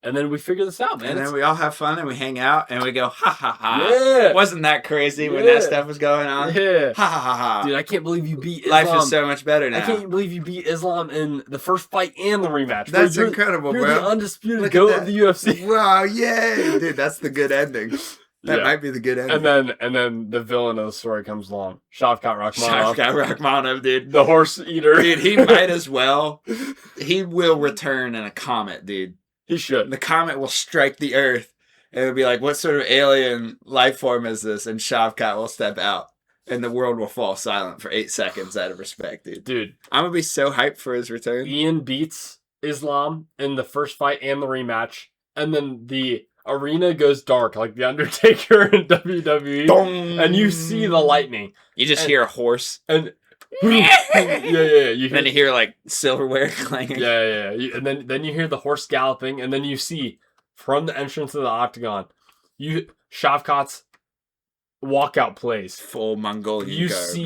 and then we figure this out, man. And then we all have fun, and we hang out, and we go, ha, ha, ha. Yeah. Wasn't that crazy when that stuff was going on? Yeah. Ha, ha, ha, ha. Dude, I can't believe you beat Islam. Life is so much better now. I can't believe you beat Islam in the first fight and the rematch. That's incredible, you're bro. The undisputed GOAT of the UFC. Wow, yay. Dude, that's the good ending. That might be the good ending. And then the villain of the story comes along. Shavkat Rakhmonov, dude. The horse eater. Dude, he might as well. He will return in a comet, dude. He should. The comet will strike the Earth, and it'll be like, what sort of alien life form is this? And Shavkat will step out, and the world will fall silent for 8 seconds out of respect, dude. Dude. I'm going to be so hyped for his return. Ian beats Islam in the first fight and the rematch, and then the arena goes dark like the Undertaker in WWE. Dong! And you see the lightning. You just hear a horse. And yeah. Then you hear like silverware clanging. Yeah. And then you hear the horse galloping, and then you see from the entrance of the octagon, Shavkat's walkout plays. Full Mongolian garb.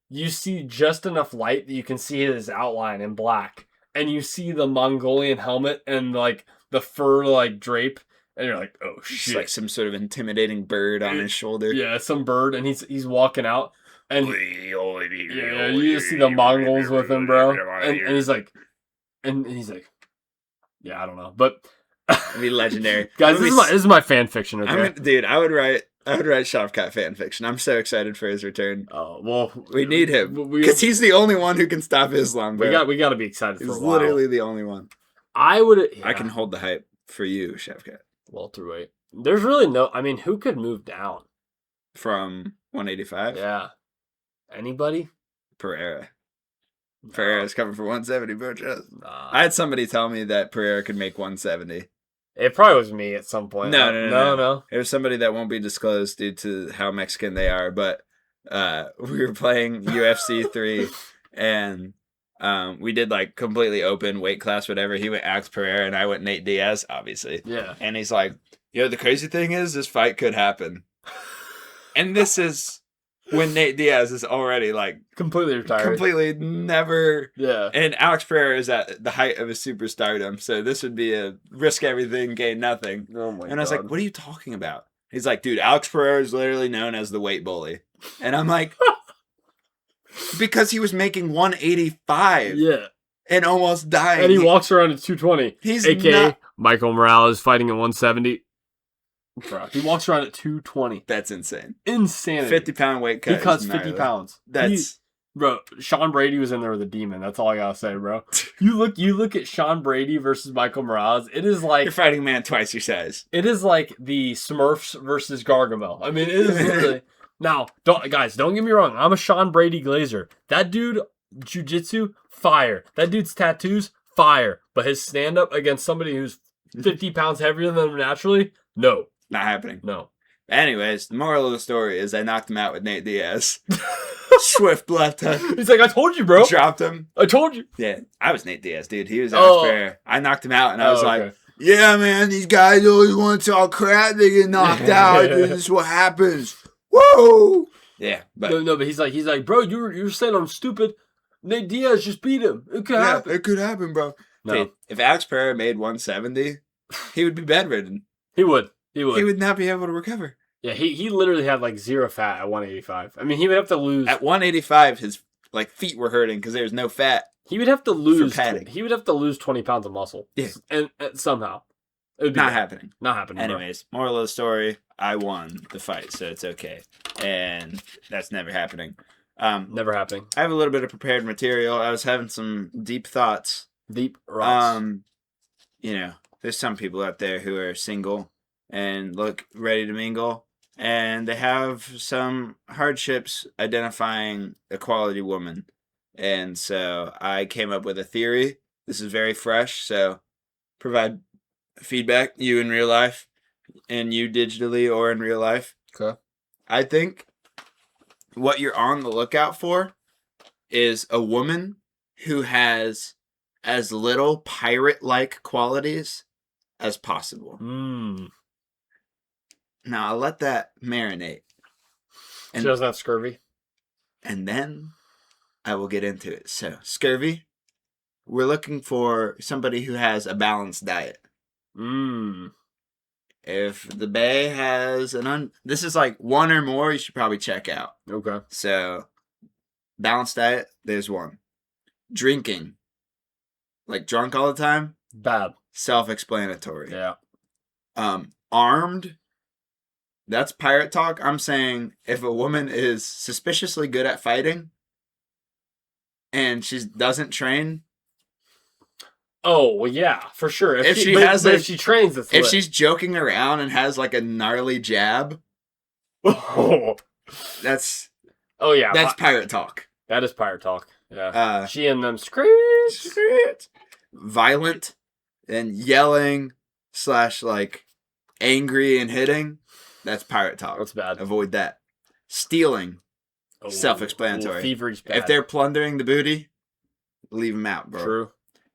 You see just enough light that you can see his outline in black, and you see the Mongolian helmet and like the fur like drape. And you're like, oh shit! It's like some sort of intimidating bird on his shoulder. Yeah, some bird, and he's walking out, and you just see the Mongols with him, bro. And he's like, yeah, I don't know, but it'd be legendary, guys. This is my fan fiction. Okay? Dude, I would write Shavkat fan fiction. I'm so excited for his return. Oh well, we need him because he's the only one who can stop Islam. Bro. We got to be excited. He's for a while. Literally the only one. I can hold the hype for you, Shavkat. Welterweight. There's really no... I mean, who could move down? From 185? Yeah. Anybody? Pereira. No. Pereira's coming for 170, bro. I had somebody tell me that Pereira could make 170. It probably was me at some point. No. It was somebody that won't be disclosed due to how Mexican they are, but we were playing UFC 3, and... we did like completely open weight class, whatever. He went Alex Pereira and I went Nate Diaz, obviously. Yeah. And he's like, the crazy thing is this fight could happen. And this is when Nate Diaz is already like completely retired. Completely never. Yeah. And Alex Pereira is at the height of his superstardom. So this would be a risk everything, gain nothing. Oh my God. And I was like, what are you talking about? He's like, dude, Alex Pereira is literally known as the weight bully. And I'm like, because he was making 185. Yeah. And almost dying. And he walks around at 220. He's AKA Michael Morales fighting at 170. Bro, he walks around at 220. That's insane. Insanity. 50-pound weight cut. He cuts 50 pounds. Bro, Sean Brady was in there with a demon. That's all I gotta say, bro. You look at Sean Brady versus Michael Morales. It is like... You're fighting a man twice your size. It is like the Smurfs versus Gargamel. I mean, it is literally... Now, don't get me wrong. I'm a Sean Brady glazer. That dude, jiu-jitsu, fire. That dude's tattoos, fire. But his stand-up against somebody who's 50 pounds heavier than him naturally, no. Not happening. No. Anyways, the moral of the story is I knocked him out with Nate Diaz. Swift left hook. He's like, I told you, bro. Dropped him. I told you. Yeah, I was Nate Diaz, dude. He was Alex Pereira. I knocked him out, and I was like, Yeah, man, these guys always want to talk crap. They get knocked out. This is what happens. Whoa. Yeah, but no, but he's like, bro, you're saying I'm stupid. Nate Diaz just beat him. It could happen. It could happen, bro. No. Dude, if Alex Pereira made 170, he would be bedridden. He would. He would not be able to recover. Yeah, he literally had like 0 fat at 185. I mean, he would have to lose. At 185, his like feet were hurting because there was no fat. He would have to lose. For padding. He would have to lose 20 pounds of muscle. Yeah, and somehow, it would be not happening. Not happening. Anyways, moral of the story: I won the fight, so it's okay, and that's never happening. Never happening. I have a little bit of prepared material. I was having some deep thoughts. Deep rocks. You know, there's some people out there who are single and look ready to mingle, and they have some hardships identifying a quality woman. And so I came up with a theory. This is very fresh, so provide feedback, you in real life, and you digitally or in real life. Okay. I think what you're on the lookout for is a woman who has as little pirate-like qualities as possible. Now, I'll let that marinate. She doesn't have scurvy. And then I will get into it. So, scurvy, we're looking for somebody who has a balanced diet. If the bae has this is like one or more, you should probably check out. Okay. So, balanced diet, there's one. Drinking, like drunk all the time, Bad. Self-explanatory. Yeah. Armed, that's pirate talk. I'm saying if a woman is suspiciously good at fighting and she doesn't train. Oh, well, yeah, for sure. If she trains, it's if lit. she's joking around and has like a gnarly jab, that's pirate talk. That is pirate talk. Yeah. She and them screech. Violent and yelling / like angry and hitting. That's pirate talk. That's bad. Avoid that. Stealing. Self-explanatory. Thievery's bad. If they're plundering the booty, leave them out, bro. True.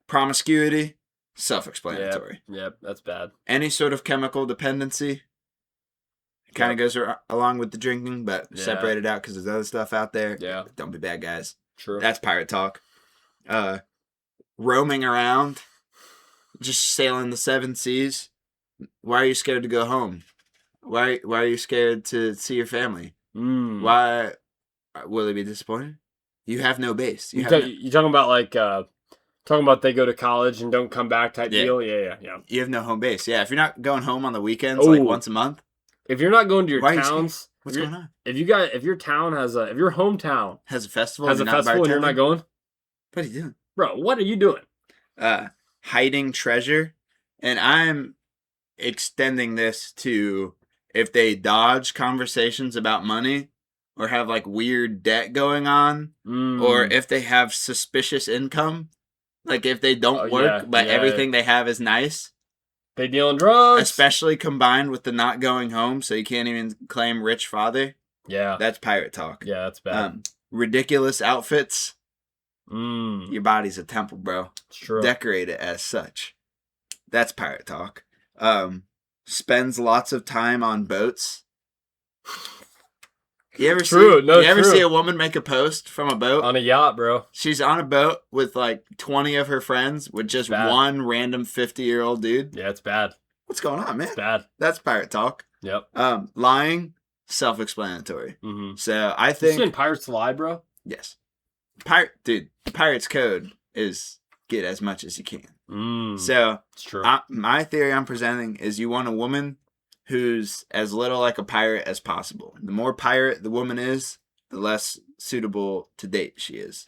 Promiscuity. Self-explanatory. Yep, that's bad. Any sort of chemical dependency. Kind of goes along with the drinking, but separate it out because there's other stuff out there. Yeah. Don't be bad guys. True. That's pirate talk. Roaming around. Just sailing the 7 seas. Why are you scared to go home? Why are you scared to see your family? Why will they be disappointed? You have no base. You talking about like they go to college and don't come back type deal? Yeah. You have no home base. Yeah, if you're not going home on the weekends like once a month. If you're not going to your towns, what's going on? If your town if your hometown has a festival, and you're not going, what are you doing, bro? What are you doing? Hiding treasure, and I'm extending this to if they dodge conversations about money or have like weird debt going on, or if they have suspicious income, like if they don't work but everything they have is nice. They dealing drugs. Especially combined with the not going home, so you can't even claim rich father. Yeah. That's pirate talk. Yeah, that's bad. Ridiculous outfits. Your body's a temple, bro. It's true. Decorate it as such. That's pirate talk. Spends lots of time on boats. You ever see a woman make a post from a boat? On a yacht, bro. She's on a boat with like 20 of her friends with just one random 50-year-old dude. Yeah, it's bad. What's going on, man? It's bad. That's pirate talk. Yep. Lying, self-explanatory. So I think... You saying pirates lie, bro? Yes. Pirate's code is get as much as you can. So it's true. My theory I'm presenting is you want a woman who's as little like a pirate as possible. The more pirate the woman is, the less suitable to date she is.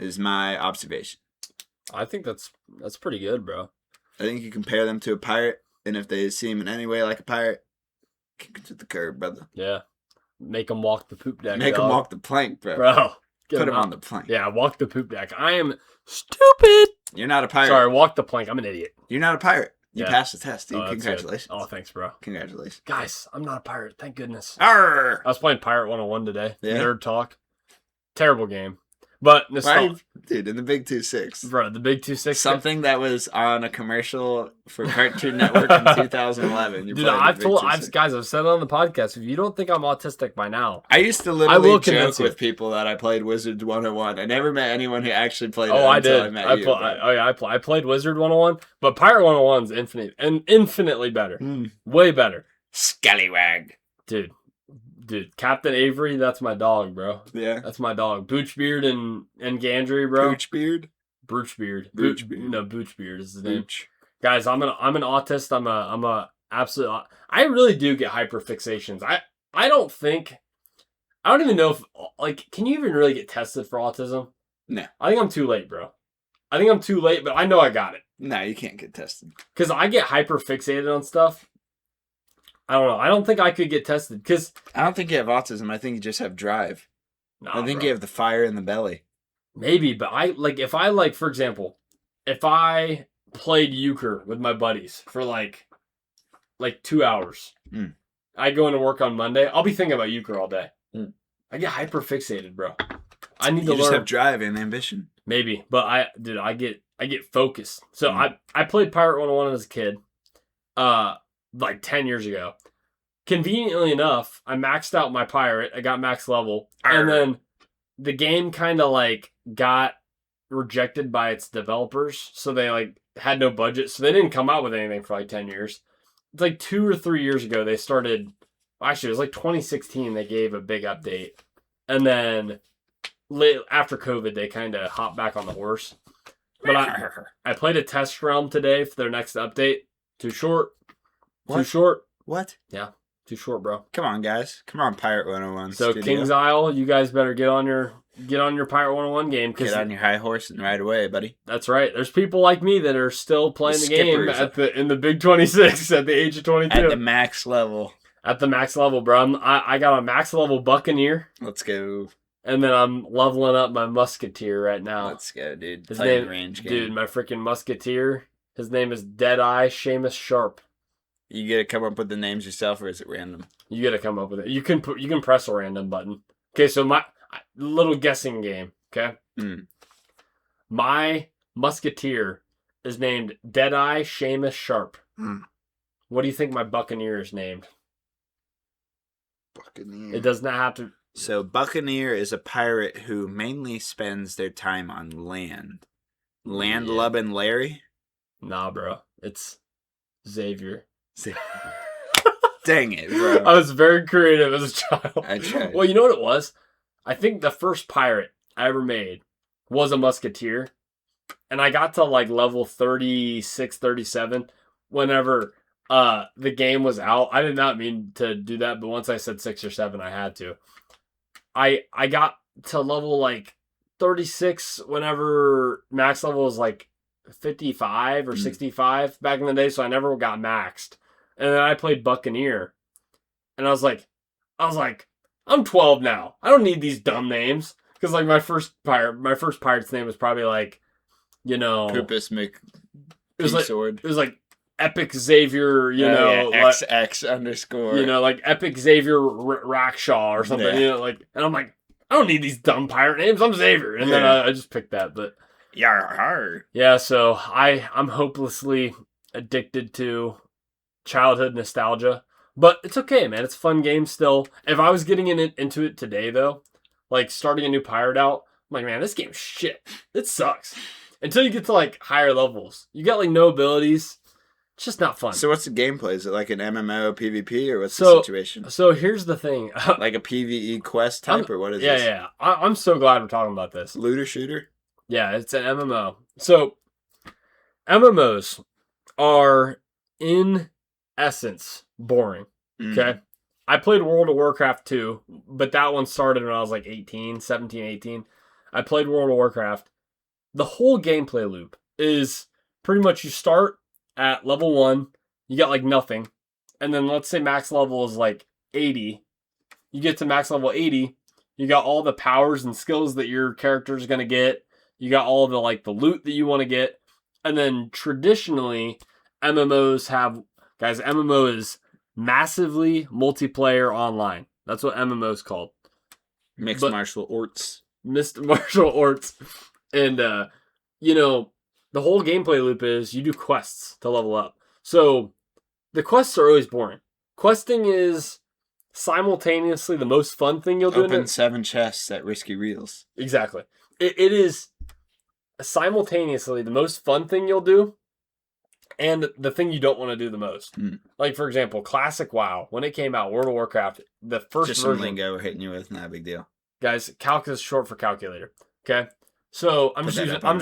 Is my observation. I think that's pretty good, bro. I think you compare them to a pirate, and if they seem in any way like a pirate, kick them to the curb, brother. Yeah. Make them walk the poop deck. Make them walk the plank, bro. Put them on the plank. Yeah, walk the poop deck. I am stupid. You're not a pirate. Sorry, walk the plank. I'm an idiot. You're not a pirate. You passed the test, dude. Congratulations. Oh, thanks, bro. Congratulations. Guys, I'm not a pirate. Thank goodness. Arr! I was playing Pirate 101 today. Yeah. Nerd Talk. Terrible game. But Dude, in the Big 2-6. Bro, the Big 2-6. Something that was on a commercial for Cartoon Network in 2011. Dude, I've said it on the podcast. If you don't think I'm autistic by now. I used to literally joke with people that I played Wizards 101. I never met anyone who actually played it until I met you. I played Wizard 101, but Pirate 101 is infinitely better. Way better. Scallywag. Dude, Captain Avery, that's my dog, bro. Yeah. That's my dog. Boochbeard and Gandry, bro. Boochbeard? Broochbeard. Boochbeard. No, Boochbeard is his name. Booch. Guys, I'm an autist. I'm a absolute. I really do get hyperfixations. I don't even know if, like, can you even really get tested for autism? No. I think I'm too late, bro. I think I'm too late, but I know I got it. No, you can't get tested. Because I get hyperfixated on stuff. I don't know. I don't think I could get tested because I don't think you have autism. I think you just have drive. I think you have the fire in the belly. Maybe, but for example, if I played euchre with my buddies for like 2 hours, I go into work on Monday, I'll be thinking about euchre all day. I get hyperfixated, bro. I need to learn. You just have drive and ambition. Maybe, but I get focused. So I played Pirate 101 as a kid. Like 10 years ago. Conveniently enough, I maxed out my pirate. I got max level. And then the game kind of like got rejected by its developers. So they like had no budget. So they didn't come out with anything for like 10 years. It's like 2 or 3 years ago they started. Actually, it was like 2016 they gave a big update. And then after COVID, they kind of hopped back on the horse. But I played a test realm today for their next update. Too short. What? Too short. What? Yeah, too short, bro. Come on, guys. Come on, Pirate 101 So studio. King's Isle, you guys better get on your Pirate 101 game. Get on your high horse and ride away, buddy. That's right. There's people like me that are still playing the game in the Big 26 at the age of 22. At the max level. At the max level, bro. I got a max level Buccaneer. Let's go. And then I'm leveling up my Musketeer right now. Let's go, dude. His name, dude, my freaking Musketeer. His name is Deadeye Seamus Sharp. You get to come up with the names yourself, or is it random? You got to come up with it. You can press a random button. Okay, so my little guessing game. Okay, my Musketeer is named Deadeye Seamus Sharp. What do you think my Buccaneer is named? Buccaneer. It does not have to. So Buccaneer is a pirate who mainly spends their time on land. Landlubbin' Larry? Nah, bro. It's Xavier. Dang it, bro. I was very creative as a child. I tried. Well, you know what it was? I think the first pirate I ever made was a Musketeer. And I got to like level 36, 37 whenever the game was out. I did not mean to do that, but once I said 6 or 7, I had to. I got to level like 36 whenever max level was like 55 or 65 back in the day, so I never got maxed. And then I played Buccaneer. And I was like, I'm 12 now. I don't need these dumb names. Because like my first pirate's name was probably like, Poopus Sword. It was like Epic Xavier, XX underscore. Like Epic Xavier Rackshaw or something. Yeah. And I'm like, I don't need these dumb pirate names. I'm Xavier. And then I just picked that. But yeah, so I'm hopelessly addicted to childhood nostalgia. But it's okay, man. It's a fun game still. If I was getting into it today, though, like starting a new pirate out, I'm like, man, this game's shit. It sucks. Until you get to like higher levels. You got like no abilities. It's just not fun. So what's the gameplay? Is it like an MMO PvP or what's the situation? So here's the thing. Like a PvE quest type or what is this? Yeah. I'm so glad we're talking about this. Looter shooter? Yeah, it's an MMO. So MMOs are in essence boring. Okay? I played World of Warcraft 2, but that one started when I was like 17, 18. I played World of Warcraft. The whole gameplay loop is pretty much you start at level 1, you got like nothing. And then let's say max level is like 80. You get to max level 80, you got all the powers and skills that your character is going to get. You got all the like the loot that you want to get. And then traditionally, MMO is massively multiplayer online. That's what MMO is called. Mixed martial arts. Mixed martial arts. And you know, the whole gameplay loop is you do quests to level up. So the quests are always boring. Questing is simultaneously the most fun thing you'll do. Open 7 chests at Risky Reels. Exactly. It is simultaneously the most fun thing you'll do and the thing you don't want to do the most. Like, for example, classic WoW, when it came out, World of Warcraft, the first Just version. some lingo we're hitting you with, not a big deal. Guys, calc is short for calculator. Okay? So I'm just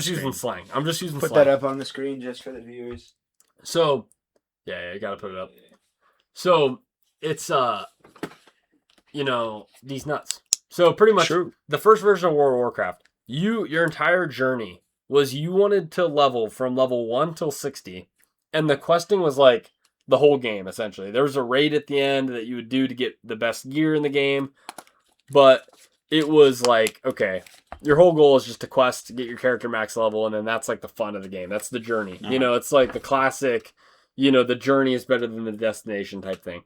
using slang. I'm just using Put slang. that up on the screen just for the viewers. So, yeah, you gotta put it up. So, it's, these nuts. So, pretty much, the first version of World of Warcraft, your entire journey was you wanted to level from level 1 till 60, and the questing was like the whole game, essentially. There was a raid at the end that you would do to get the best gear in the game, but it was like, okay, your whole goal is just to quest to get your character max level, and then that's like the fun of the game. That's the journey. It's like the classic, the journey is better than the destination type thing.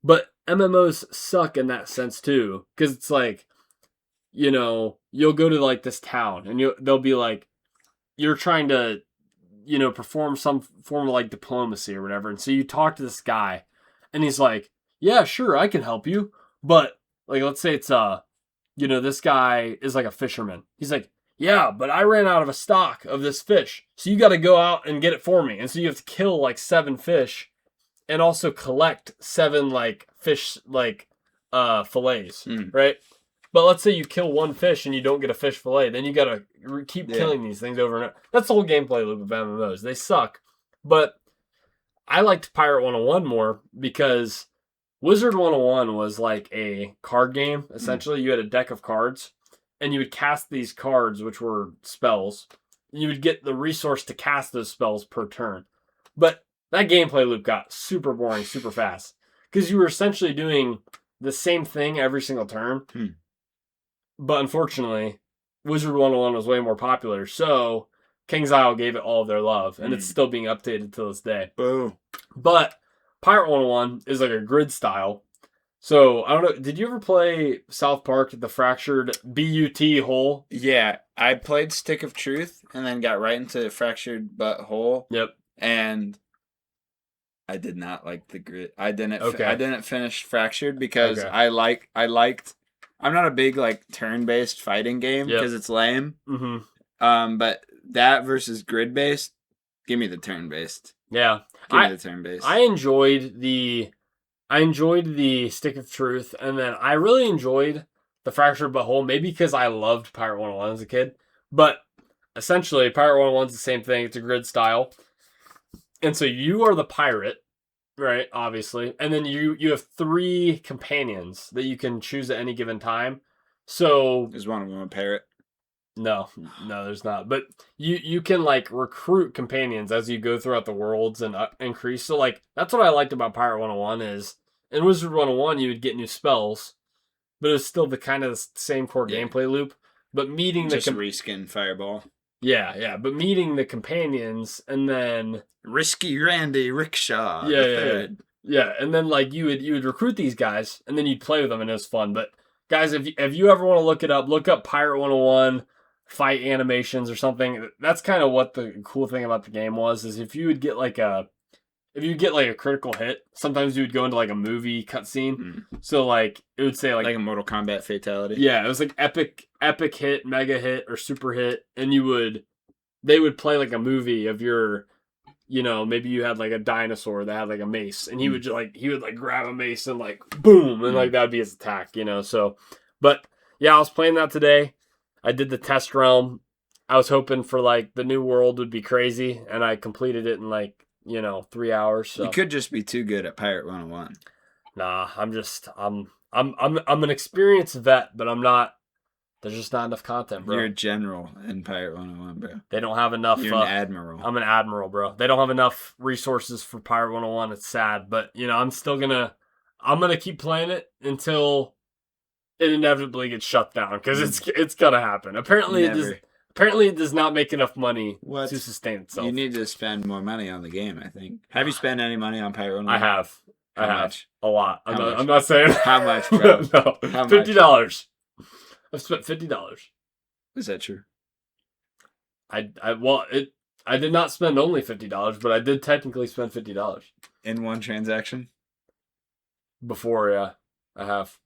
But MMOs suck in that sense too, because it's like, you'll go to like this town, and they'll be like, you're trying to, perform some form of like diplomacy or whatever, and so you talk to this guy, and he's like, yeah, sure, I can help you, but like, let's say it's this guy is like a fisherman. He's like, yeah, but I ran out of a stock of this fish, so you got to go out and get it for me. And so you have to kill like 7 fish and also collect 7 like fish like fillets, right? But let's say you kill 1 fish and you don't get a fish fillet, then you got to keep killing these things over and over. That's the whole gameplay loop of MMOs. They suck. But I liked Pirate 101 more because Wizard 101 was like a card game. Essentially, you had a deck of cards, and you would cast these cards, which were spells. You would get the resource to cast those spells per turn. But that gameplay loop got super boring super fast because you were essentially doing the same thing every single turn. But unfortunately, Wizard 101 was way more popular, so King's Isle gave it all of their love, and it's still being updated to this day. Boom. But Pirate 101 is like a grid style. So, I don't know, did you ever play South Park, the Fractured BUT hole? Yeah, I played Stick of Truth and then got right into Fractured But Hole. Yep. And I did not like the grid. I didn't finish Fractured because I liked. I'm not a big like turn-based fighting game because it's lame. But that versus grid-based, give me the turn-based. Yeah. Give me the turn-based. I enjoyed the Stick of Truth, and then I really enjoyed the Fractured But Whole, maybe because I loved Pirate 101 as a kid. But essentially, Pirate 101 is the same thing. It's a grid style. And so you are the pirate, right, obviously. And then you have 3 companions that you can choose at any given time. So is one of them a parrot? No, there's not. But you can like recruit companions as you go throughout the worlds and increase. So like that's what I liked about Pirate 101 is in Wizard 101 you would get new spells, but it was still the kind of same core gameplay loop. But meeting just reskin Fireball. Yeah. But meeting the companions and then Risky Randy Rickshaw. Yeah. And then like you would recruit these guys and then you'd play with them and it was fun. But guys, if you ever want to look up Pirate 101 fight animations or something. That's kind of what the cool thing about the game was, is if you would get like a critical hit, sometimes you would go into like a movie cutscene. So like it would say like a Mortal Kombat fatality. Yeah, it was like epic hit, mega hit, or super hit, and they would play like a movie of your, maybe you had like a dinosaur that had like a mace, and he would grab a mace and like boom, and like that would be his attack, So, but yeah, I was playing that today. I did the test realm. I was hoping for like the new world would be crazy, and I completed it in like 3 hours. So. You could just be too good at Pirate 101. Nah, I'm an experienced vet, but I'm not. There's just not enough content, bro. You're a general in Pirate 101, bro. They don't have enough. You're an admiral. I'm an admiral, bro. They don't have enough resources for Pirate 101. It's sad, but I'm still gonna keep playing it until it inevitably gets shut down, because it's gonna happen. Apparently it does not make enough money to sustain itself. You need to spend more money on the game, I think. Have you spent any money on Pirate 101? I have. How much? A lot. I'm not saying how much, bro. No. $50. I've spent $50. Is that true? I did not spend only $50, but I did technically spend $50 in one transaction. before. Yeah, I have,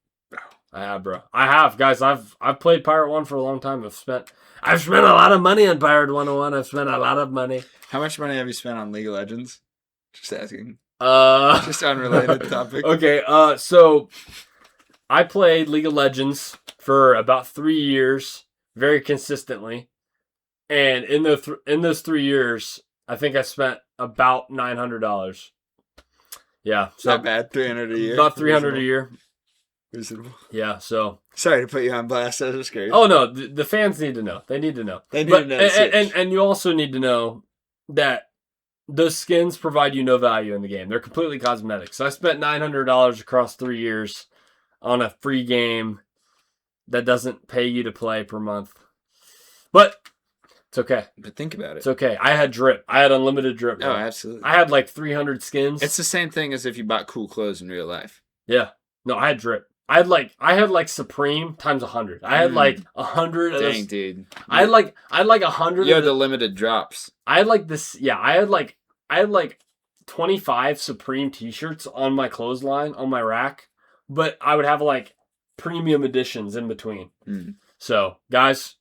bro. I have, guys. I've played Pirate 1 for a long time. I've spent a lot of money on Pirate 101. I've spent a lot of money. How much money have you spent on League of Legends? Just asking. Just unrelated topic. Okay. So I played League of Legends for about 3 years, very consistently. And in those 3 years, I think I spent about $900. Yeah, so Not bad. 300 a year. about 300 a year. Reasonable. Yeah, so Sorry to put you on blast. I was just curious. oh no, the fans need to know. They need to know. They need to know. And you also need to know that those skins provide you no value in the game. They're completely cosmetic. So I spent $900 across 3 years on a free game that doesn't pay you to play per month. But it's okay. But think about it. It's okay. I had drip. I had unlimited drip. Oh, absolutely. I had like 300 skins. It's the same thing as if you bought cool clothes in real life. Yeah. No, I had drip. I had like Supreme times 100. I had like 100 of Dang, those. dude. I had like 100. You had the limited drops. I had like this. Yeah, I had like 25 Supreme t-shirts on my clothesline on my rack, but I would have like premium editions in between. So, guys,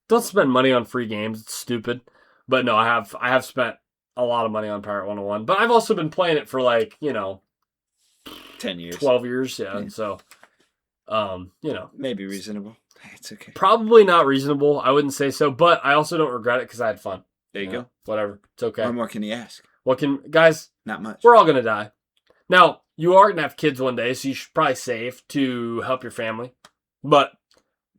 don't spend money on free games. It's stupid. But no, I have spent a lot of money on Pirate 101, but I've also been playing it for like, 10 years. 12 years, yeah. And so maybe reasonable. It's okay. Probably not reasonable. I wouldn't say so, but I also don't regret it because I had fun. There you go. Whatever. It's okay. What more can you ask? Guys, Not much. we're all going to die. Now, you are going to have kids one day, so you should probably save to help your family. But,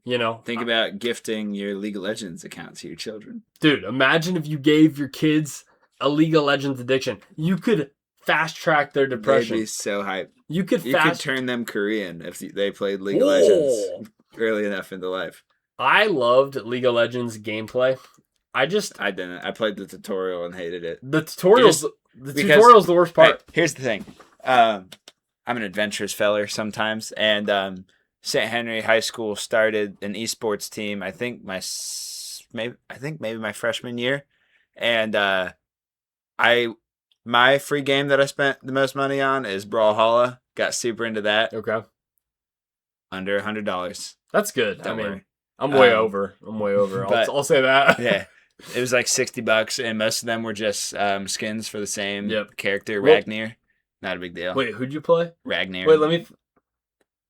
think about gifting your League of Legends account to your children. Dude, imagine if you gave your kids a League of Legends addiction. You could fast track their depression. They'd be so hyped. You could turn them Korean if they played League of Legends early enough into life. I loved League of Legends gameplay. I didn't. I played the tutorial and hated it. The tutorial's the worst part. Right, here's the thing. I'm an adventurous feller sometimes, and St. Henry High School started an esports team. I think maybe my freshman year, and my free game that I spent the most money on is Brawlhalla. Got super into that. Okay. Under $100. That's good. Don't worry. I'm way over. I'll say that. Yeah. It was like $60, and most of them were just skins for the same character, Well, Ragnar. Not a big deal. Wait, who'd you play? Ragnar. Wait, let me...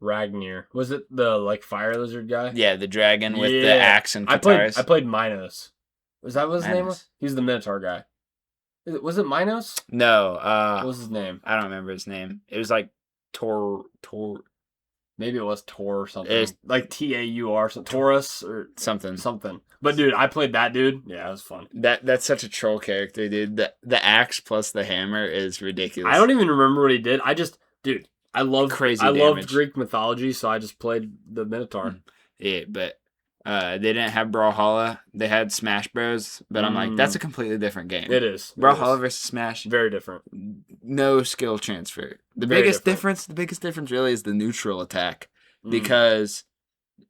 Ragnar. Was it the, fire lizard guy? Yeah, the dragon with the axe and katars. I played Minos. Was that what his name was? He's the Minotaur guy. Was it Minos? No. What was his name? I don't remember his name. It was like Tor. Maybe it was Tor or something. It's like Taur, Taurus or something. But dude, I played that dude. Yeah, it was fun. That's such a troll character, dude. The axe plus the hammer is ridiculous. I don't even remember what he did. I love crazy. I loved Greek mythology, so I just played the Minotaur. Yeah, but they didn't have Brawlhalla. They had Smash Bros. But I'm like, that's a completely different game. It is. Brawlhalla versus Smash. Very different. No skill transfer. The biggest difference really is the neutral attack. Because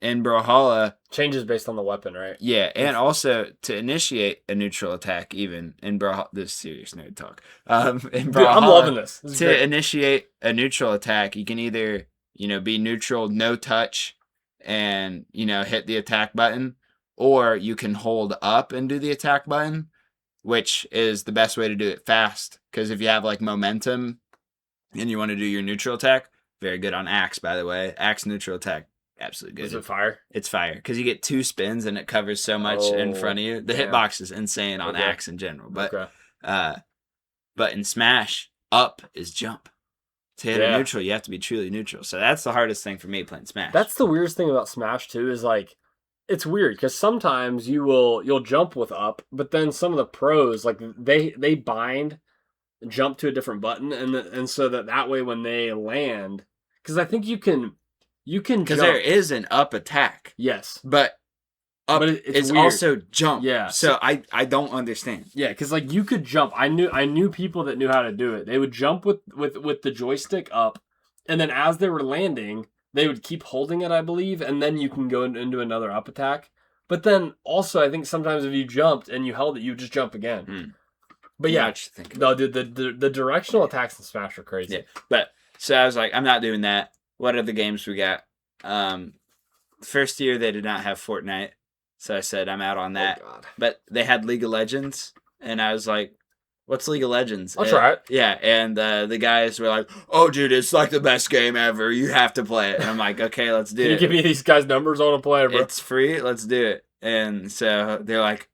in Brawlhalla... changes based on the weapon, right? Yeah, and also to initiate a neutral attack, even in Brawlhalla... This is serious nerd talk. In Dude, I'm loving this. To initiate a neutral attack, you can either, be neutral, no touch, and, hit the attack button, or you can hold up and do the attack button, which is the best way to do it fast. Because if you have, momentum and you want to do your neutral attack, very good on Axe, by the way. Axe neutral attack, absolutely good. Is it fire? It's fire. Because you get 2 spins and it covers so much in front of you. The hitbox is insane on Axe in general. But but in Smash, up is jump. To hit a neutral, you have to be truly neutral. So that's the hardest thing for me playing Smash. That's the weirdest thing about Smash, too, is it's weird because sometimes you'll jump with up, but then some of the pros, they bind jump to a different button, and so that way when they land, because I think you can because there is an up attack. Yes, but up is weird. Also jump. Yeah, so I don't understand. Yeah, because you could jump. I knew people that knew how to do it. They would jump with the joystick up, and then as they were landing, they would keep holding it, I believe, and then you can go into another up attack. But then also, I think sometimes if you jumped and you held it, you would just jump again. But yeah, no, dude, the directional attacks in Smash are crazy. Yeah, but so I was like, I'm not doing that. What are the games we got? First year they did not have Fortnite, so I said I'm out on that. Oh, God. But they had League of Legends, and I was like, "What's League of Legends?" I'll try it. Yeah, and the guys were like, "Oh, dude, it's like the best game ever. You have to play it." And I'm like, "Okay, let's do it." Can you give me these guys' numbers? I want to play, bro. It's free. Let's do it. And so they're like,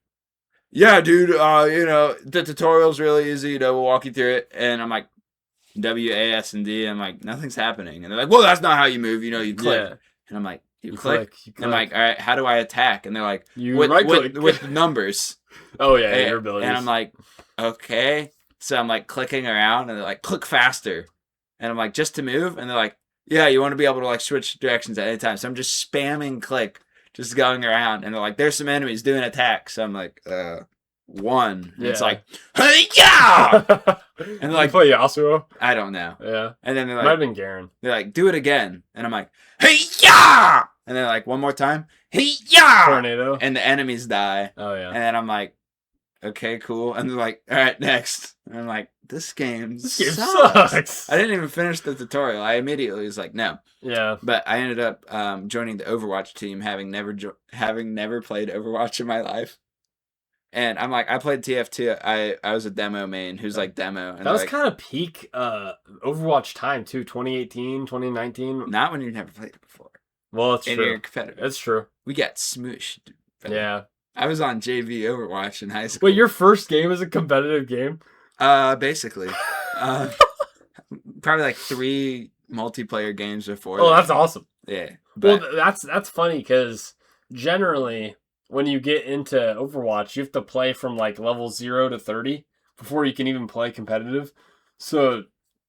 "Yeah, dude. The tutorial's really easy. We'll walk you through it." And I'm like, WASD. I'm like, nothing's happening. And they're like, well, that's not how you move. You click. Yeah. And I'm like, you click. And I'm like, all right, how do I attack? And they're like, with numbers. Oh, yeah, your abilities. And I'm like, okay. So I'm like clicking around, and they're like, click faster. And I'm like, just to move? And they're like, yeah, you want to be able to like switch directions at any time. So I'm just spamming click, just going around. And they're like, there's some enemies doing attacks. So I'm like, one. And it's like, hey, yeah! And they're like, play Yasuo? I don't know. Yeah. And then they're like, might have been Garen. They're like, do it again. And I'm like, hey, yeah! And they're like, one more time, hey, yeah! Tornado. And the enemies die. Oh, yeah. And then I'm like, okay, cool. And they're like, all right, next. And I'm like, this game sucks. I didn't even finish the tutorial. I immediately was like, no. Yeah. But I ended up joining the Overwatch team, having never played Overwatch in my life. And I'm like, I played TF2. I was a demo main who's like demo. And that was kind of peak Overwatch time too, 2018, 2019. Not when you never played it before. Well, it's true. And you're competitive. That's true. We got smooshed. Yeah. I was on JV Overwatch in high school. Wait, your first game was a competitive game? Basically. Probably like 3 multiplayer games before. Oh, that's awesome. Yeah. Well, that's funny because generally when you get into Overwatch, you have to play from like level 0 to 30 before you can even play competitive. So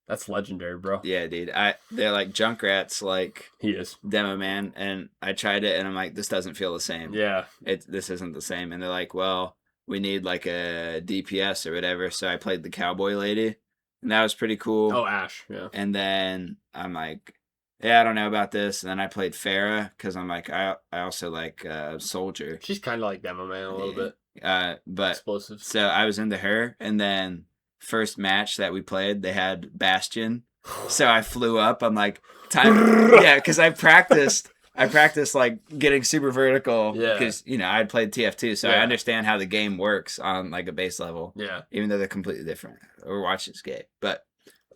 that's legendary, bro. Yeah, dude. They're like Junkrat's like he is demo man, and I tried it and I'm like, this doesn't feel the same. Yeah. This isn't the same. And they're like, well, we need like a DPS or whatever. So I played the Cowboy Lady, and that was pretty cool. Oh, Ash, yeah. And then I'm like, yeah, I don't know about this. And then I played Farah because I'm like, I also like Soldier. She's kind of like Demo Man a little bit. But explosive. So I was into her, and then first match that we played, they had Bastion. So I flew up. I'm like, time, yeah, because I practiced like getting super vertical because I'd played TF2, so I understand how the game works on like a base level. Yeah, even though they're completely different. Overwatch is gay, but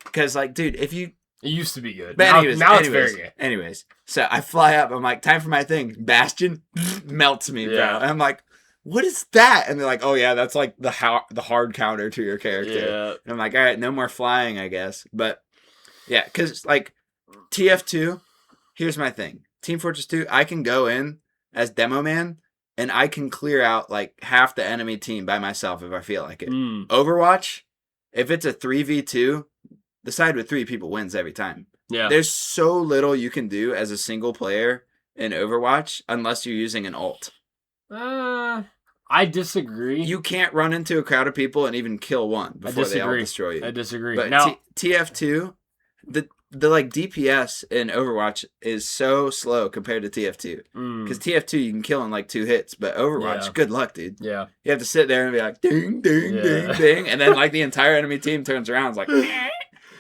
because like, dude, if you it used to be good. But now it's very good. Anyways, so I fly up. I'm like, time for my thing. Bastion melts me, bro. And I'm like, what is that? And they're like, oh yeah, that's like the hard counter to your character. Yeah. And I'm like, all right, no more flying, I guess. But yeah, because like TF2, here's my thing. Team Fortress 2, I can go in as demo man and I can clear out like half the enemy team by myself if I feel like it. Overwatch, if it's a 3v2, the side with 3 people wins every time. Yeah. There's so little you can do as a single player in Overwatch unless you're using an ult. I disagree. You can't run into a crowd of people and even kill one before they all destroy you. I didisagree. But now, TF2, the like DPS in Overwatch is so slow compared to TF2. Because TF2 you can kill in like 2 hits, but Overwatch, good luck, dude. Yeah. You have to sit there and be like, ding, ding, ding, ding. And then like the entire enemy team turns around and is like,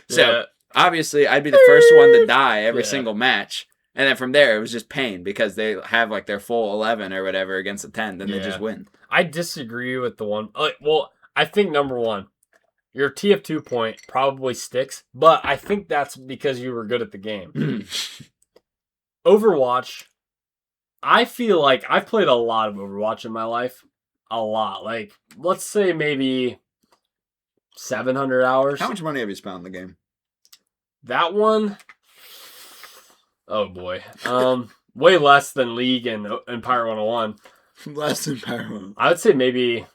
So obviously I'd be the first one to die every single match. And then from there, it was just pain because they have like their full 11 or whatever against a 10. Then they just win. I disagree with the one. Well, I think number one, your TF2 point probably sticks, but I think that's because you were good at the game. Overwatch, I feel like I've played a lot of Overwatch in my life. A lot. Like, let's say maybe 700 hours. How much money have you spent on the game? That one... Oh boy. Way less than League and Empire 101. Less than Empire 101. I would say maybe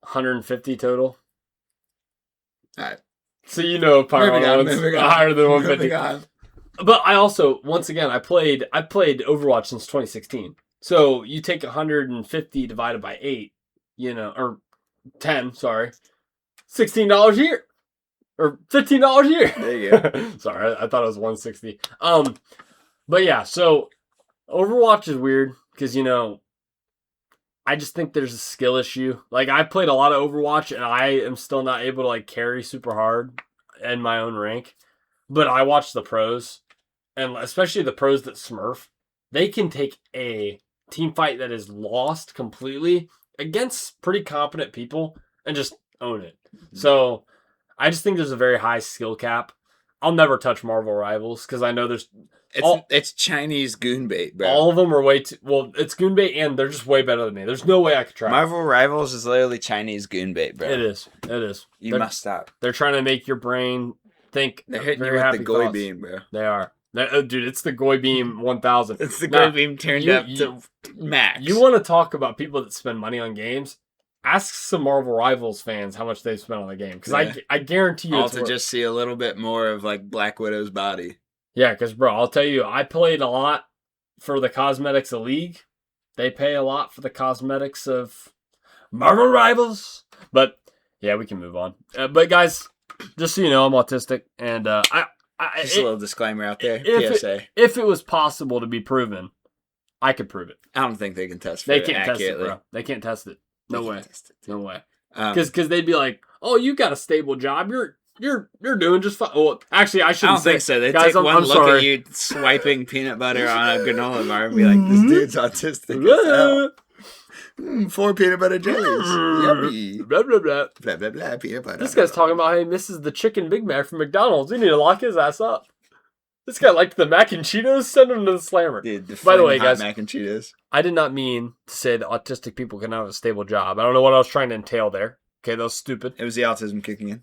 150 total. Alright. So Empire 101's higher than 150. But I also, once again, I played Overwatch since 2016. So you take 150 divided by 8, or 10, sorry. $16 a year. Or $15 a year. There you go. Sorry, I thought it was 160. But yeah, so Overwatch is weird because I just think there's a skill issue. Like, I played a lot of Overwatch, and I am still not able to, like, carry super hard in my own rank. But I watch the pros, and especially the pros that smurf. They can take a team fight that is lost completely against pretty competent people and just own it. Mm-hmm. So, I just think there's a very high skill cap. I'll never touch Marvel Rivals because I know it's Chinese goon bait, bro. All of them are way too... Well, it's goon bait, and they're just way better than me. There's no way I could try. Marvel Rivals is literally Chinese goon bait, bro. It is. You must stop. They're trying to make your brain think. They're hitting you with the Goy Beam, bro. They are. Dude, it's the Goy Beam 1000. It's the Goy Beam turned up to max. You want to talk about people that spend money on games? Ask some Marvel Rivals fans how much they've spent on the game. Because I guarantee you all to just see a little bit more of, like, Black Widow's body. Yeah, because, bro, I'll tell you, I played a lot for the cosmetics of League. They pay a lot for the cosmetics of Marvel Rivals. But, yeah, we can move on. But, guys, just so you know, I'm autistic. And just a little disclaimer out there. PSA. If it was possible to be proven, I could prove it. I don't think they can test it accurately. Test it, bro. They can't test it. No way. No way. Because they'd be like, "Oh, you got a stable job. You're doing just fine." Well, actually, I shouldn't think so. They guys, take one look at you swiping peanut butter on a granola bar and be like, "This dude's autistic as hell." 4 peanut butter jellies. Yummy. Blah, blah, blah. Blah, blah, blah. Peanut butter. This guy's talking about how he misses the chicken Big Mac from McDonald's. You need to lock his ass up. This guy liked the mac and Cheetos. Send him to the slammer. Dude, by the way, guys, mac and Cheetos. I did not mean to say that autistic people can have a stable job. I don't know what I was trying to entail there. Okay, that was stupid. It was the autism kicking in.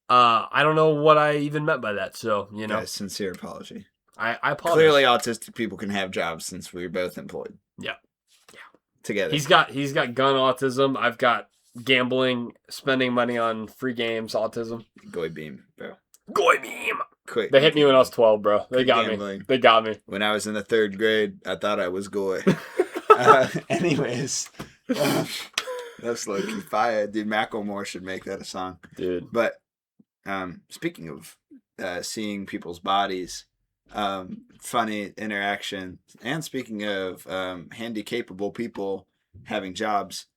I don't know what I even meant by that. So, you know. Guys, sincere apology. I apologize. Clearly, autistic people can have jobs since we were both employed. Yeah. Together. He's got gun autism. I've got gambling, spending money on free games autism. Goy Beam, bro. Goy Beam. Quick. They hit me when I was 12, bro. They got me. They got me. When I was in the 3rd grade, I thought I was Goy. Anyways, that's low-key fire. Dude, Macklemore should make that a song. Dude. But speaking of seeing people's bodies, funny interaction, and speaking of handy-capable people having jobs,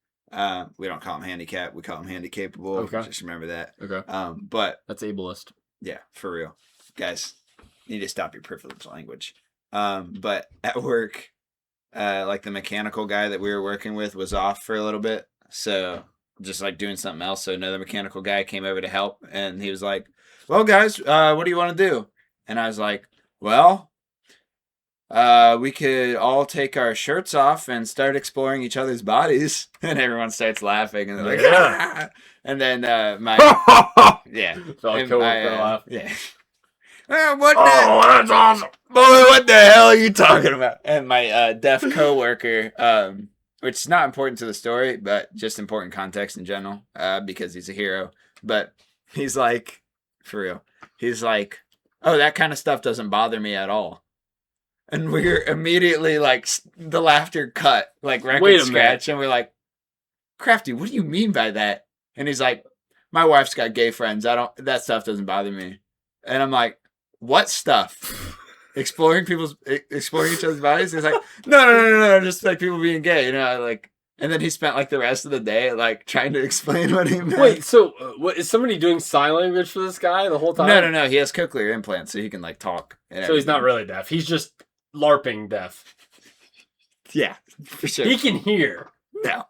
we don't call them handicapped, we call them handy-capable. Okay. Just remember that. Okay. But that's ableist. Yeah, for real. Guys, you need to stop your privileged language. But at work, like the mechanical guy that we were working with was off for a little bit. So just like doing something else. So another mechanical guy came over to help. And he was like, "Well, guys, what do you want to do?" And I was like, "Well, we could all take our shirts off and start exploring each other's bodies." And everyone starts laughing. And they're like, "Yeah." And then my... yeah. Yeah. That's awesome. Boy, what the hell are you talking about? And my deaf coworker, which is not important to the story, but just important context in general, because he's a hero. But he's like, for real, he's like, "Oh, that kind of stuff doesn't bother me at all." And we're immediately like, the laughter cut, like record scratch, and we're like, "Crafty, what do you mean by that?" And he's like, "My wife's got gay friends. That stuff doesn't bother me." And I'm like, "What stuff?" exploring each other's bodies? He's like, no, just like people being gay, you know, like. And then he spent like the rest of the day like trying to explain what he meant. Wait, so what is somebody doing sign language for this guy the whole time? No. He has cochlear implants, so he can like talk. So he's not really deaf. He's just LARPing deaf. Yeah, for sure. He can hear. No.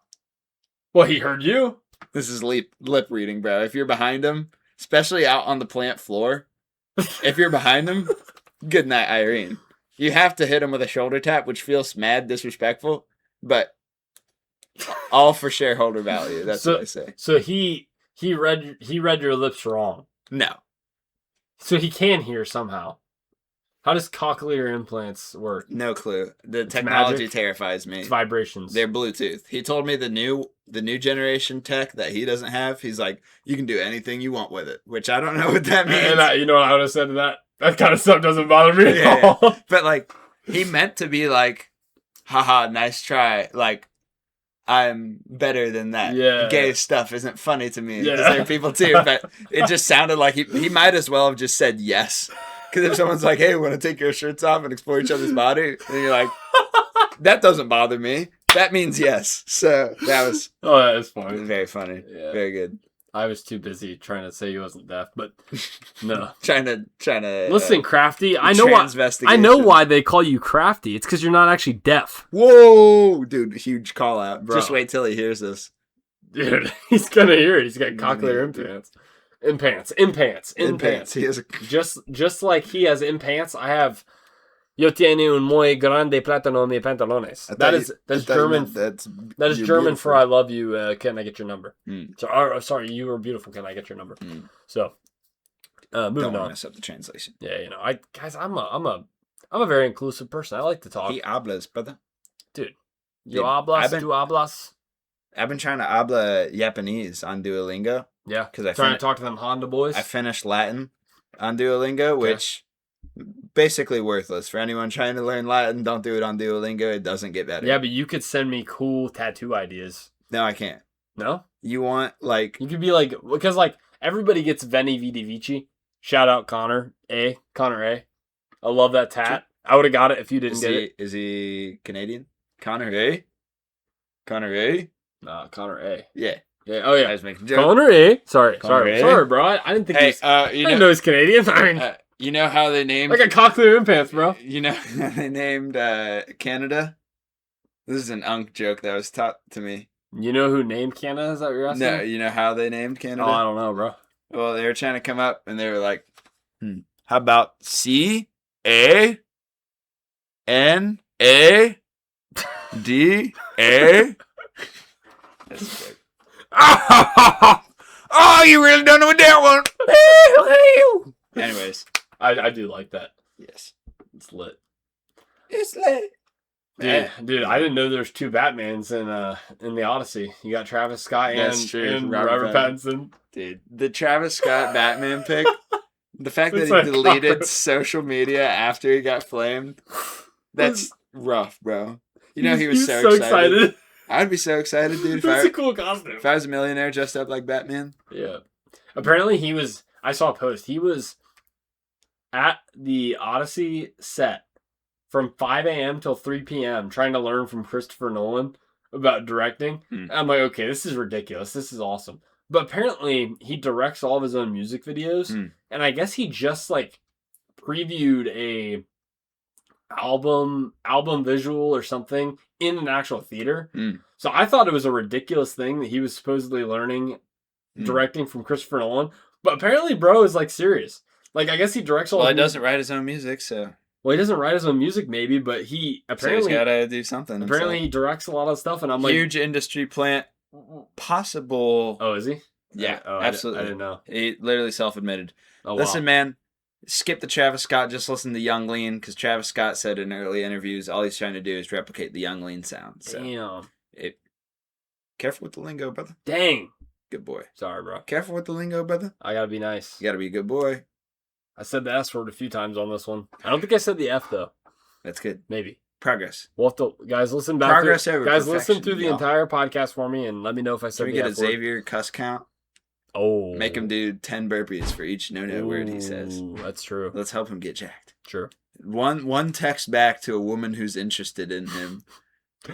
Well, he heard you. This is lip reading, bro. If you're behind him, especially out on the plant floor, if you're behind him, good night, Irene. You have to hit him with a shoulder tap, which feels mad disrespectful, but all for shareholder value. That's what I say. So he read your lips wrong. No. So he can hear somehow. How does cochlear implants work? No clue. The technology terrifies me. It's vibrations. They're Bluetooth. He told me the new generation tech that he doesn't have. He's like, you can do anything you want with it, which I don't know what that means. And you know what I would have said to that? That kind of stuff doesn't bother me at all. Yeah. But like, he meant to be like, haha, nice try. Like, I'm better than that. Yeah. Gay stuff isn't funny to me. Because there are people too. But it just sounded like he might as well have just said yes. Because if someone's like, "Hey, we want to take your shirts off and explore each other's body," and you're like, "That doesn't bother me," That means yes. So that was that is funny. very funny. Yeah. Very good. I was too busy trying to say he wasn't deaf, but no. trying to. Listen, Crafty, I know why they call you Crafty. It's because you're not actually deaf. Whoa, dude! Huge call out. Bro. Just wait till he hears this. Dude, he's gonna hear it. He's got cochlear implants. Implants. He has a... Just like he has implants, I have. Yo tiene un muy grande plátano en mis pantalones. That's German. That is German for "I love you." Can I get your number? So, sorry, you were beautiful. Can I get your number? So, moving Don't on. mess up the translation. Yeah, I'm a very inclusive person. I like to talk. He hablas, brother. Dude, yo hablas, tu hablas. I've been trying to habla Japanese on Duolingo. Yeah, because I trying to talk to them Honda boys. I finished Latin on Duolingo, which basically worthless for anyone trying to learn Latin. Don't do it on Duolingo; it doesn't get better. Yeah, but you could send me cool tattoo ideas. No, I can't. No, you want like you could be like because like everybody gets Veni Vidi Vici. Shout out Connor A. I love that tat. I would have got it if you didn't get it. Is he Canadian? Connor A. Connor A. Connor A. Yeah. Yeah. Oh yeah. I was making a joke. Connor A. Sorry, A. bro. I didn't think. Hey, I didn't know he's Canadian. I mean, you know how they named? I got cochlear implants, bro. You know how they named Canada? This is an Unk joke that was taught to me. You know who named Canada? Is that what you're asking? No, you know how they named Canada? Oh, I don't know, bro. Well, they were trying to come up, and they were like, how about CANADA? That's big. Oh, you really don't know what that one. Anyways. I do like that. Yes. It's lit. It's lit. Dude, I didn't know there's two Batmans in the Odyssey. You got Travis Scott and Robert Pattinson. Dude, the Travis Scott Batman pick, the fact that he deleted social media after he got flamed, that's rough, bro. You know he was so excited. I'd be so excited, dude. That's a cool costume. If I was a millionaire dressed up like Batman. Yeah. Apparently I saw a post. He was at the Odyssey set from 5 a.m. till 3 p.m. trying to learn from Christopher Nolan about directing. I'm like, okay, this is ridiculous. This is awesome. But apparently he directs all of his own music videos. And I guess he just like previewed a album visual or something in an actual theater. So I thought it was a ridiculous thing that he was supposedly learning directing from Christopher Nolan. But apparently bro is like serious. Like I guess he directs all he doesn't write his own music, so well, he doesn't write his own music, maybe, but he apparently so he's gotta do something. Apparently, he directs a lot of stuff, and I'm like, huge industry plant, possible. Oh, is he? Yeah, absolutely. I didn't know. He literally self-admitted. Oh, listen, man, skip the Travis Scott. Just listen to Young Lean, because Travis Scott said in early interviews, all he's trying to do is replicate the Young Lean sound. So damn. Careful with the lingo, brother. Dang. Good boy. Sorry, bro. Careful with the lingo, brother. I gotta be nice. You gotta be a good boy. I said the S word a few times on this one. I don't think I said the F though. That's good. Maybe. Progress. We'll have to, guys, listen back. Progress over guys, perfection, listen through the entire podcast for me and let me know if I said the F word. Can we get a Xavier cuss count? Oh. Make him do 10 burpees for each no word he says. That's true. Let's help him get jacked. Sure. One text back to a woman who's interested in him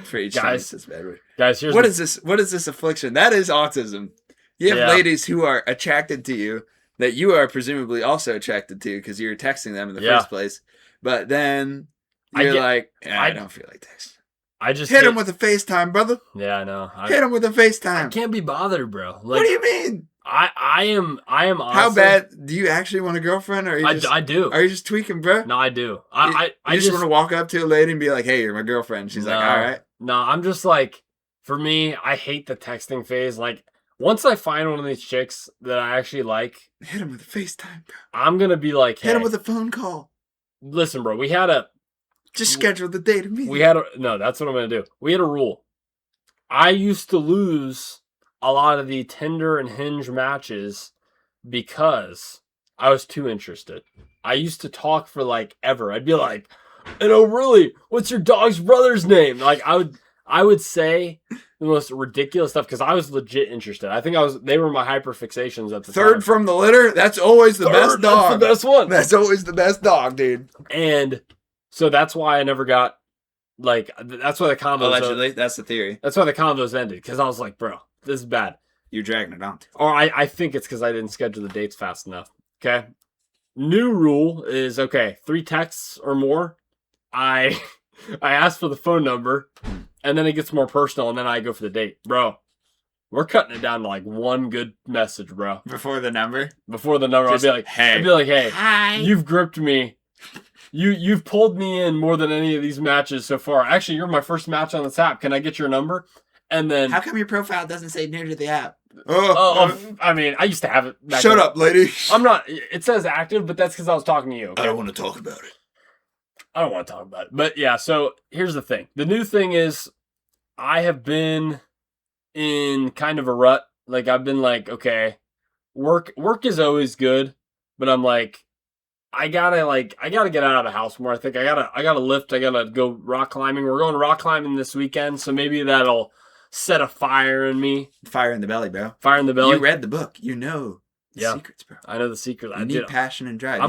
for each time he says bad word. Guys, here's what is this? What is this affliction? That is autism. You have ladies who are attracted to you that you are presumably also attracted to because you were texting them in the first place. But then you're I don't feel like this. I just hit him with a FaceTime, brother. Yeah, I know. Hit him with a FaceTime. I can't be bothered, bro. Like, what do you mean? I am honestly, how bad do you actually want a girlfriend, or are you I do. Are you just tweaking, bro? No, I do. I just want to walk up to a lady and be like, "Hey, you're my girlfriend." She's like, "All right." No, I'm just like, for me, I hate the texting phase. Like, once I find one of these chicks that I actually like, hit him with a FaceTime, bro. I'm gonna be like, hey, hit him with a phone call. Listen, bro, we had a just schedule the date immediately. That's what I'm gonna do. We had a rule. I used to lose a lot of the Tinder and Hinge matches because I was too interested. I used to talk for like ever. I'd be like, really, what's your dog's brother's name? Like I would say the most ridiculous stuff because I was legit interested. I think they were my hyperfixations at the time. Third from the litter? That's always the best dog. That's the best one. That's always the best dog, dude. And so that's why I never got Like, that's why the convos... Allegedly, that's the theory. That's why the convos ended, because I was like, bro, this is bad. You're dragging it on. Or I think it's because I didn't schedule the dates fast enough. Okay? New rule is, 3 texts or more. I ask for the phone number, and then it gets more personal, and then I go for the date. Bro, we're cutting it down to like one good message, bro. Before the number? Before the number, Just, I'd be like, hey, hi. You've gripped me. You've pulled me in more than any of these matches so far. Actually, you're my first match on this app. Can I get your number? And then... How come your profile doesn't say new to the app? I mean, I used to have it back Shut then. up, lady. I'm not... It says active, but that's because I was talking to you. Okay? I don't want to talk about it. I don't want to talk about it. But yeah, so here's the thing. The new thing is I have been in kind of a rut. Like, I've been like, okay, work is always good, but I'm like, I gotta get out of the house more. I think I gotta lift. I gotta go rock climbing. We're going rock climbing this weekend, so maybe that'll set a fire in me. Fire in the belly, bro. Fire in the belly. You read the book. You know the secrets, bro. I know the secrets. You need passion and drive. I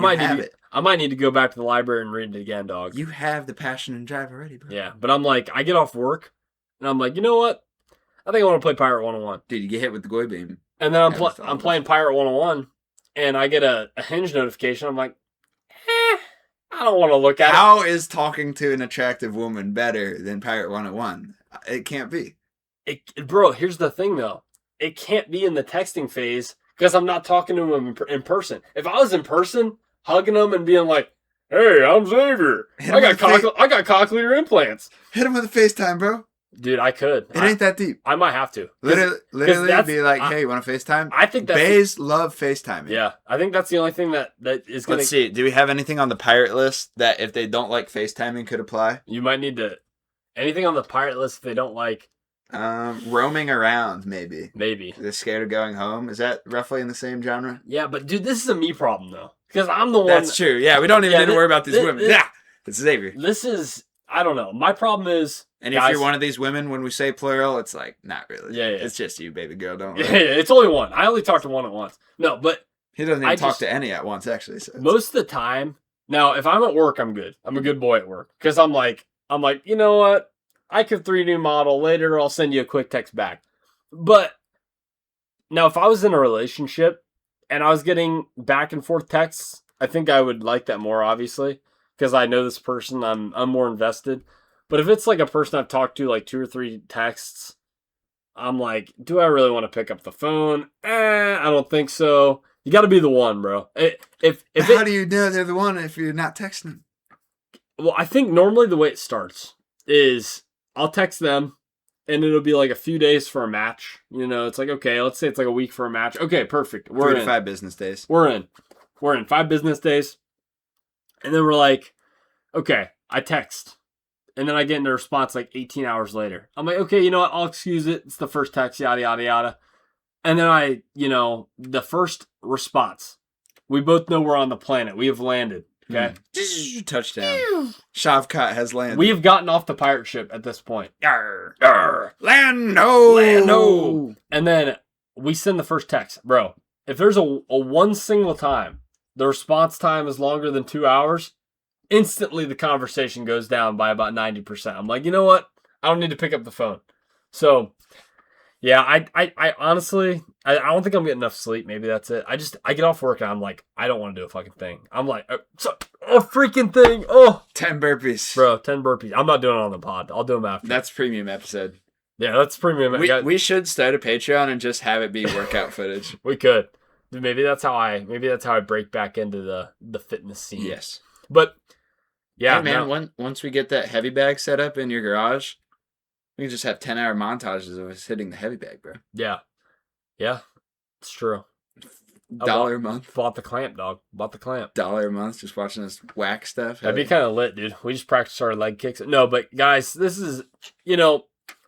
might need to go back to the library and read it again, dog. You have the passion and drive already, bro. Yeah, but I'm like, I get off work, and I'm like, you know what? I think I want to play Pirate 101. Dude, you get hit with the goy beam. And then I'm playing Pirate 101, and I get a Hinge notification. I'm like, I don't want to look at it. How is talking to an attractive woman better than Pirate 101? It can't be. Bro, here's the thing, though. It can't be in the texting phase because I'm not talking to him in person. If I was in person, hugging him and being like, hey, I'm Xavier. I got cochlear implants. Hit him with a FaceTime, bro. Dude, I could. It ain't that deep. I might have to. Literally be like, hey, you want to FaceTime? I think that's... Bays love FaceTiming. Yeah, I think that's the only thing that is going to... Let's see. Do we have anything on the pirate list that if they don't like FaceTiming could apply? You might need to... Anything on the pirate list if they don't like... Roaming around, maybe. Maybe. They're scared of going home. Is that roughly in the same genre? Yeah, but dude, this is a me problem, though. Because I'm the one... That's true. Yeah, we don't even need to worry about these women. Yeah, it's Xavier. This is... I don't know. My problem is... And if you're one of these women, when we say plural, it's like, not really. Yeah. It's just you, baby girl. Don't worry. Yeah, it's only one. I only talk to one at once. No, but... He doesn't even talk to any at once, actually. So most of the time... Now, if I'm at work, I'm good. I'm a good boy at work. Because I'm like, you know what? I could 3D model later. I'll send you a quick text back. But... Now, if I was in a relationship and I was getting back and forth texts, I think I would like that more, obviously. Because I know this person. I'm more invested. But if it's like a person I've talked to like 2 or 3 texts, I'm like, do I really want to pick up the phone? I don't think so. You got to be the one, bro. How do you know they're the one if you're not texting them? Well, I think normally the way it starts is I'll text them and it'll be like a few days for a match. You know, it's like, okay, let's say it's like a week for a match. Okay, perfect. We're 3 to 5 business days. We're in 5 business days. And then we're like, okay, I text. And then I get into a response like 18 hours later. I'm like, okay, you know what? I'll excuse it. It's the first text, yada, yada, yada. And then the first response. We both know we're on the planet. We have landed. Okay? Touchdown. Shavkat has landed. We have gotten off the pirate ship at this point. Arr, arr. Lando. And then we send the first text. Bro, if there's a one single time the response time is longer than 2 hours, instantly the conversation goes down by about 90%. I'm like, you know what? I don't need to pick up the phone. So, yeah, I honestly, I don't think I'm getting enough sleep. Maybe that's it. I get off work and I'm like, I don't want to do a fucking thing. I'm like, a freaking thing. Oh, 10 burpees. Bro, 10 burpees. I'm not doing it on the pod. I'll do them after. That's premium episode. Yeah, that's premium. We should start a Patreon and just have it be workout footage. We could. Maybe that's how I break back into the fitness scene. Yes. But yeah, hey man, once we get that heavy bag set up in your garage, we can just have 10-hour montages of us hitting the heavy bag, bro. Yeah. Yeah. It's true. $1 a month. Bought the clamp, dog. Bought the clamp. $1 a month just watching us whack stuff. That'd be kind of lit, dude. We just practiced our leg kicks. No, but guys, this is,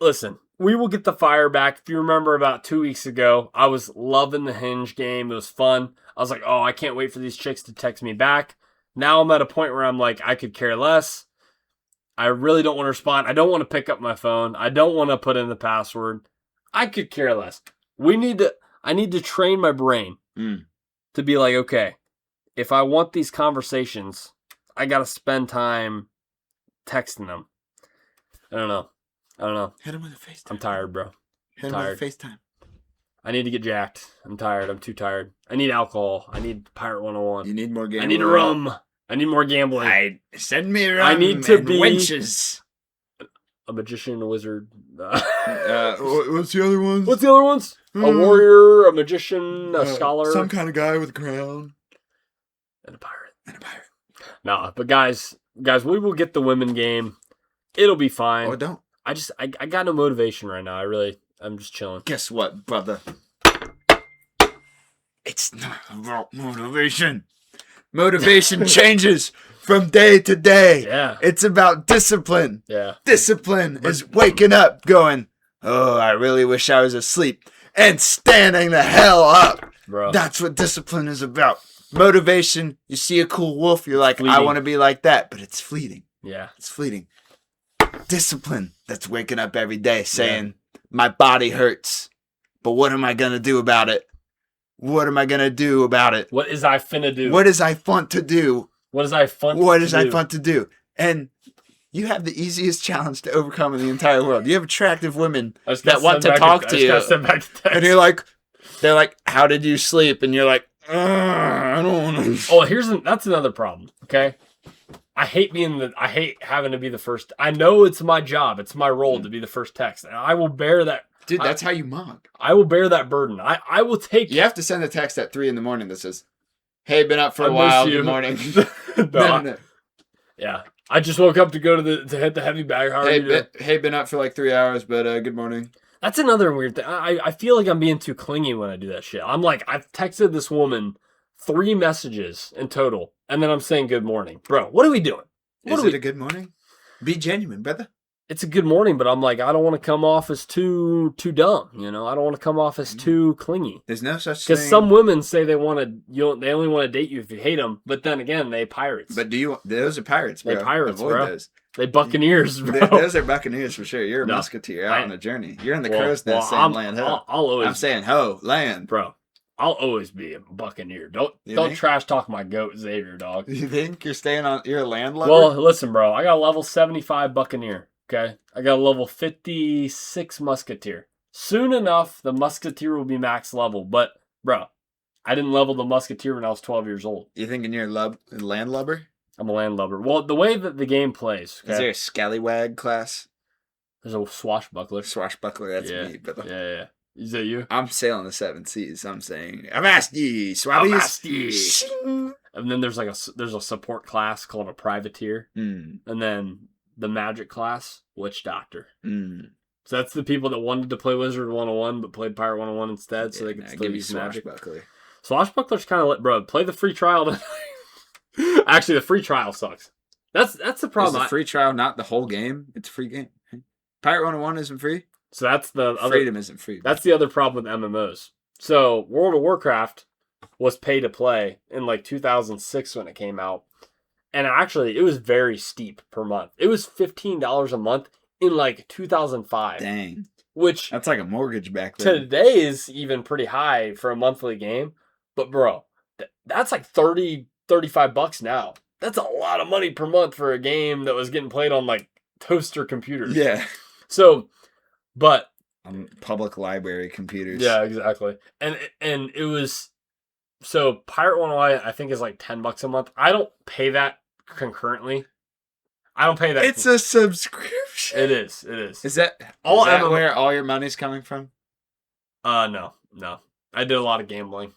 listen, we will get the fire back. If you remember about 2 weeks ago, I was loving the Hinge game. It was fun. I was like, oh, I can't wait for these chicks to text me back. Now I'm at a point where I'm like, I could care less. I really don't want to respond. I don't want to pick up my phone. I don't want to put in the password. I could care less. I need to train my brain to be like, okay, if I want these conversations, I got to spend time texting them. I don't know. Hit him with a FaceTime. I'm tired, bro. Hit him tired. with a FaceTime. I need to get jacked. I'm tired. I'm too tired. I need alcohol. I need Pirate 101. You need more gambling. I need a rum. I need more gambling. Send me rum. I need to and be wenches. a magician, a wizard. What's the other ones? What's the other ones? A warrior, a magician, a scholar. Some kind of guy with a crown. And a pirate. And a pirate. Nah, but guys, we will get the women game. It'll be fine. Oh, don't. I got no motivation right now. I'm just chilling. Guess what, brother? It's not about motivation. Motivation changes from day to day. Yeah. It's about discipline. Yeah. Discipline is waking up going, oh, I really wish I was asleep, and standing the hell up. Bro. That's what discipline is about. Motivation, you see a cool wolf, you're like, Fleeting. I want to be like that, but it's fleeting. Yeah. It's fleeting. Discipline, that's waking up every day saying, my body hurts, but what am I going to do about it? What am I going to do about it? What is I finna do? What is I fun to do? What is I fun What to is do? I fun to do? And you have the easiest challenge to overcome in the entire world. You have attractive women that want to talk to you. And you're like, they're like, how did you sleep? And you're like, I don't want to. Oh, that's another problem. Okay. I hate having to be the first. I know it's my job. It's my role to be the first text. And I will bear that. Dude, that's how you mug. I will bear that burden. I will take. You have to send a text at 3 a.m. that says, hey, been up for a while. Good morning. No. Yeah. I just woke up to go to hit the heavy bag. How are you doing? Hey, been up for like 3 hours, but good morning. That's another weird thing. I feel like I'm being too clingy when I do that shit. I'm like, I've texted this woman 3 messages in total, and then I'm saying good morning. Bro, what are we doing? Is it a good morning? Be genuine, brother. It's a good morning, but I'm like, I don't want to come off as too dumb, you know? I don't want to come off as too clingy. There's no such thing. Because some women say they only want to date you if you hate them, but then again, they pirates. But those are pirates, bro. They pirates, Avoid bro. Those. They buccaneers, bro. Those are buccaneers for sure. You're a musketeer out on a journey. You're in the crow's nest saying land ho. I'll always, I'm saying ho, land. Bro, I'll always be a buccaneer. Don't trash talk my goat Xavier, dog. You think you're a landlubber? Well, listen, bro. I got a level 75 buccaneer. Okay, I got a level 56 musketeer. Soon enough, the musketeer will be max level. But, bro, I didn't level the musketeer when I was 12 years old. You thinking you're a landlubber? I'm a landlubber. Well, the way that the game plays. Okay? Is there a scallywag class? There's a swashbuckler. Swashbuckler, that's me. But Yeah. Is that you? I'm sailing the 7 seas. I'm saying, Avast ye, swabbies. Avast ye. And then there's a support class called a privateer. And then the magic class, witch doctor. So that's the people that wanted to play Wizard 101 but played Pirate 101 instead, so they could still use magic. Swashbuckler's kind of bro. Play the free trial. Actually, the free trial sucks. That's the problem. Is the free trial not the whole game? It's a free game. Pirate 101 isn't free. So that's the other. Freedom isn't free. That's the other problem with MMOs. So World of Warcraft was pay to play in like 2006 when it came out. And actually, it was very steep per month. It was $15 a month in like 2005. Dang. Which... That's like a mortgage back then. Today is even pretty high for a monthly game. But bro, that's like $35 now. That's a lot of money per month for a game that was getting played on like toaster computers. Yeah. So, but... On public library computers. Yeah, exactly. And it was... So Pirate 101 I think is like $10 a month. I don't pay that concurrently. I don't pay that. It's a subscription. It is. Is that where all your money's coming from? No. I did a lot of gambling.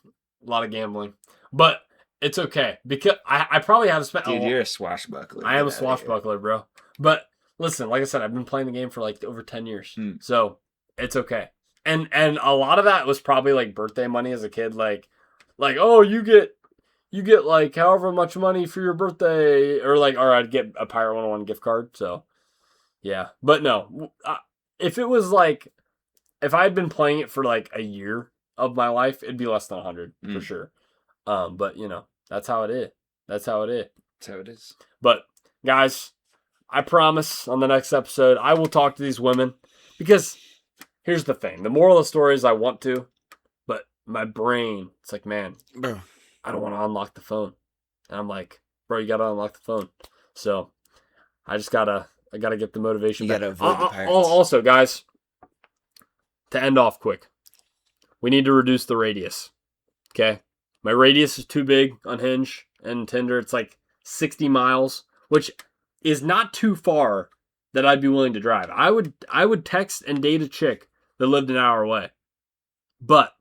But it's okay because I probably have spent. Dude, you're a swashbuckler. I am a swashbuckler, bro. But listen, like I said, I've been playing the game for like over 10 years, so it's okay. And a lot of that was probably like birthday money as a kid, like oh you get like however much money for your birthday, or I'd get a Pirate 101 gift card. So yeah, but no, if it was like if I had been playing it for like a year of my life, it'd be less than 100 for sure. But you know, that's how it is. But guys, I promise on the next episode I will talk to these women, because here's the thing: the moral of the story is I want to, but my brain, it's like, man, bro, I don't want to unlock the phone. And I'm like, bro, you got to unlock the phone. So I just got to I gotta get the motivation You back. gotta avoid the pirates. Also, guys, to end off quick, we need to reduce the radius. Okay, my radius is too big on Hinge and Tinder. It's like 60 miles, which is not too far that I'd be willing to drive. I would text and date a chick that lived an hour away, but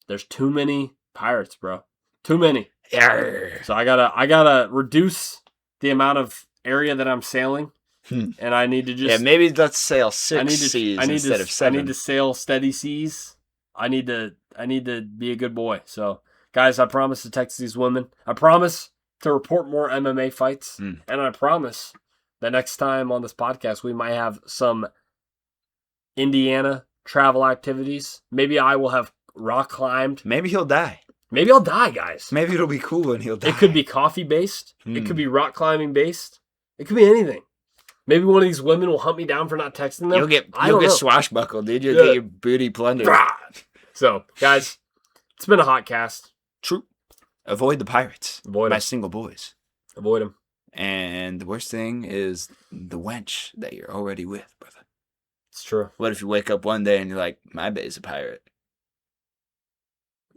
there's too many pirates, bro. Too many. Yarr. So I gotta reduce the amount of area that I'm sailing, and I need to just Maybe let's sail 6 seas instead of 7. I need to sail steady seas. I need to be a good boy. So guys, I promise to text these women. I promise to report more MMA fights, and I promise that next time on this podcast we might have some Indiana travel activities. Maybe I will have rock climbed. Maybe he'll die. Maybe I'll die, guys. Maybe it'll be cool and he'll die. It could be coffee based. It could be rock climbing based. It could be anything. Maybe one of these women will hunt me down for not texting them. You'll get swashbuckled, dude. You'll get your booty plundered. So, guys, it's been a hot cast. True. Avoid the pirates. Avoid my them. single boys. Avoid them. And the worst thing is the wench that you're already with, brother. It's true. What if you wake up one day and you're like, my bae's a pirate?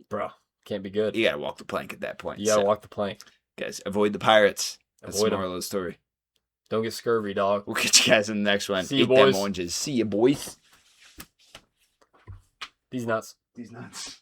Bro, can't be good. You gotta walk the plank at that point. You gotta walk the plank. Guys, avoid the pirates. That's Avoid the moral of the story. Don't get scurvy, dog. We'll catch you guys in the next one. See you, Eat boys. them oranges. See you, boys. These nuts. These nuts.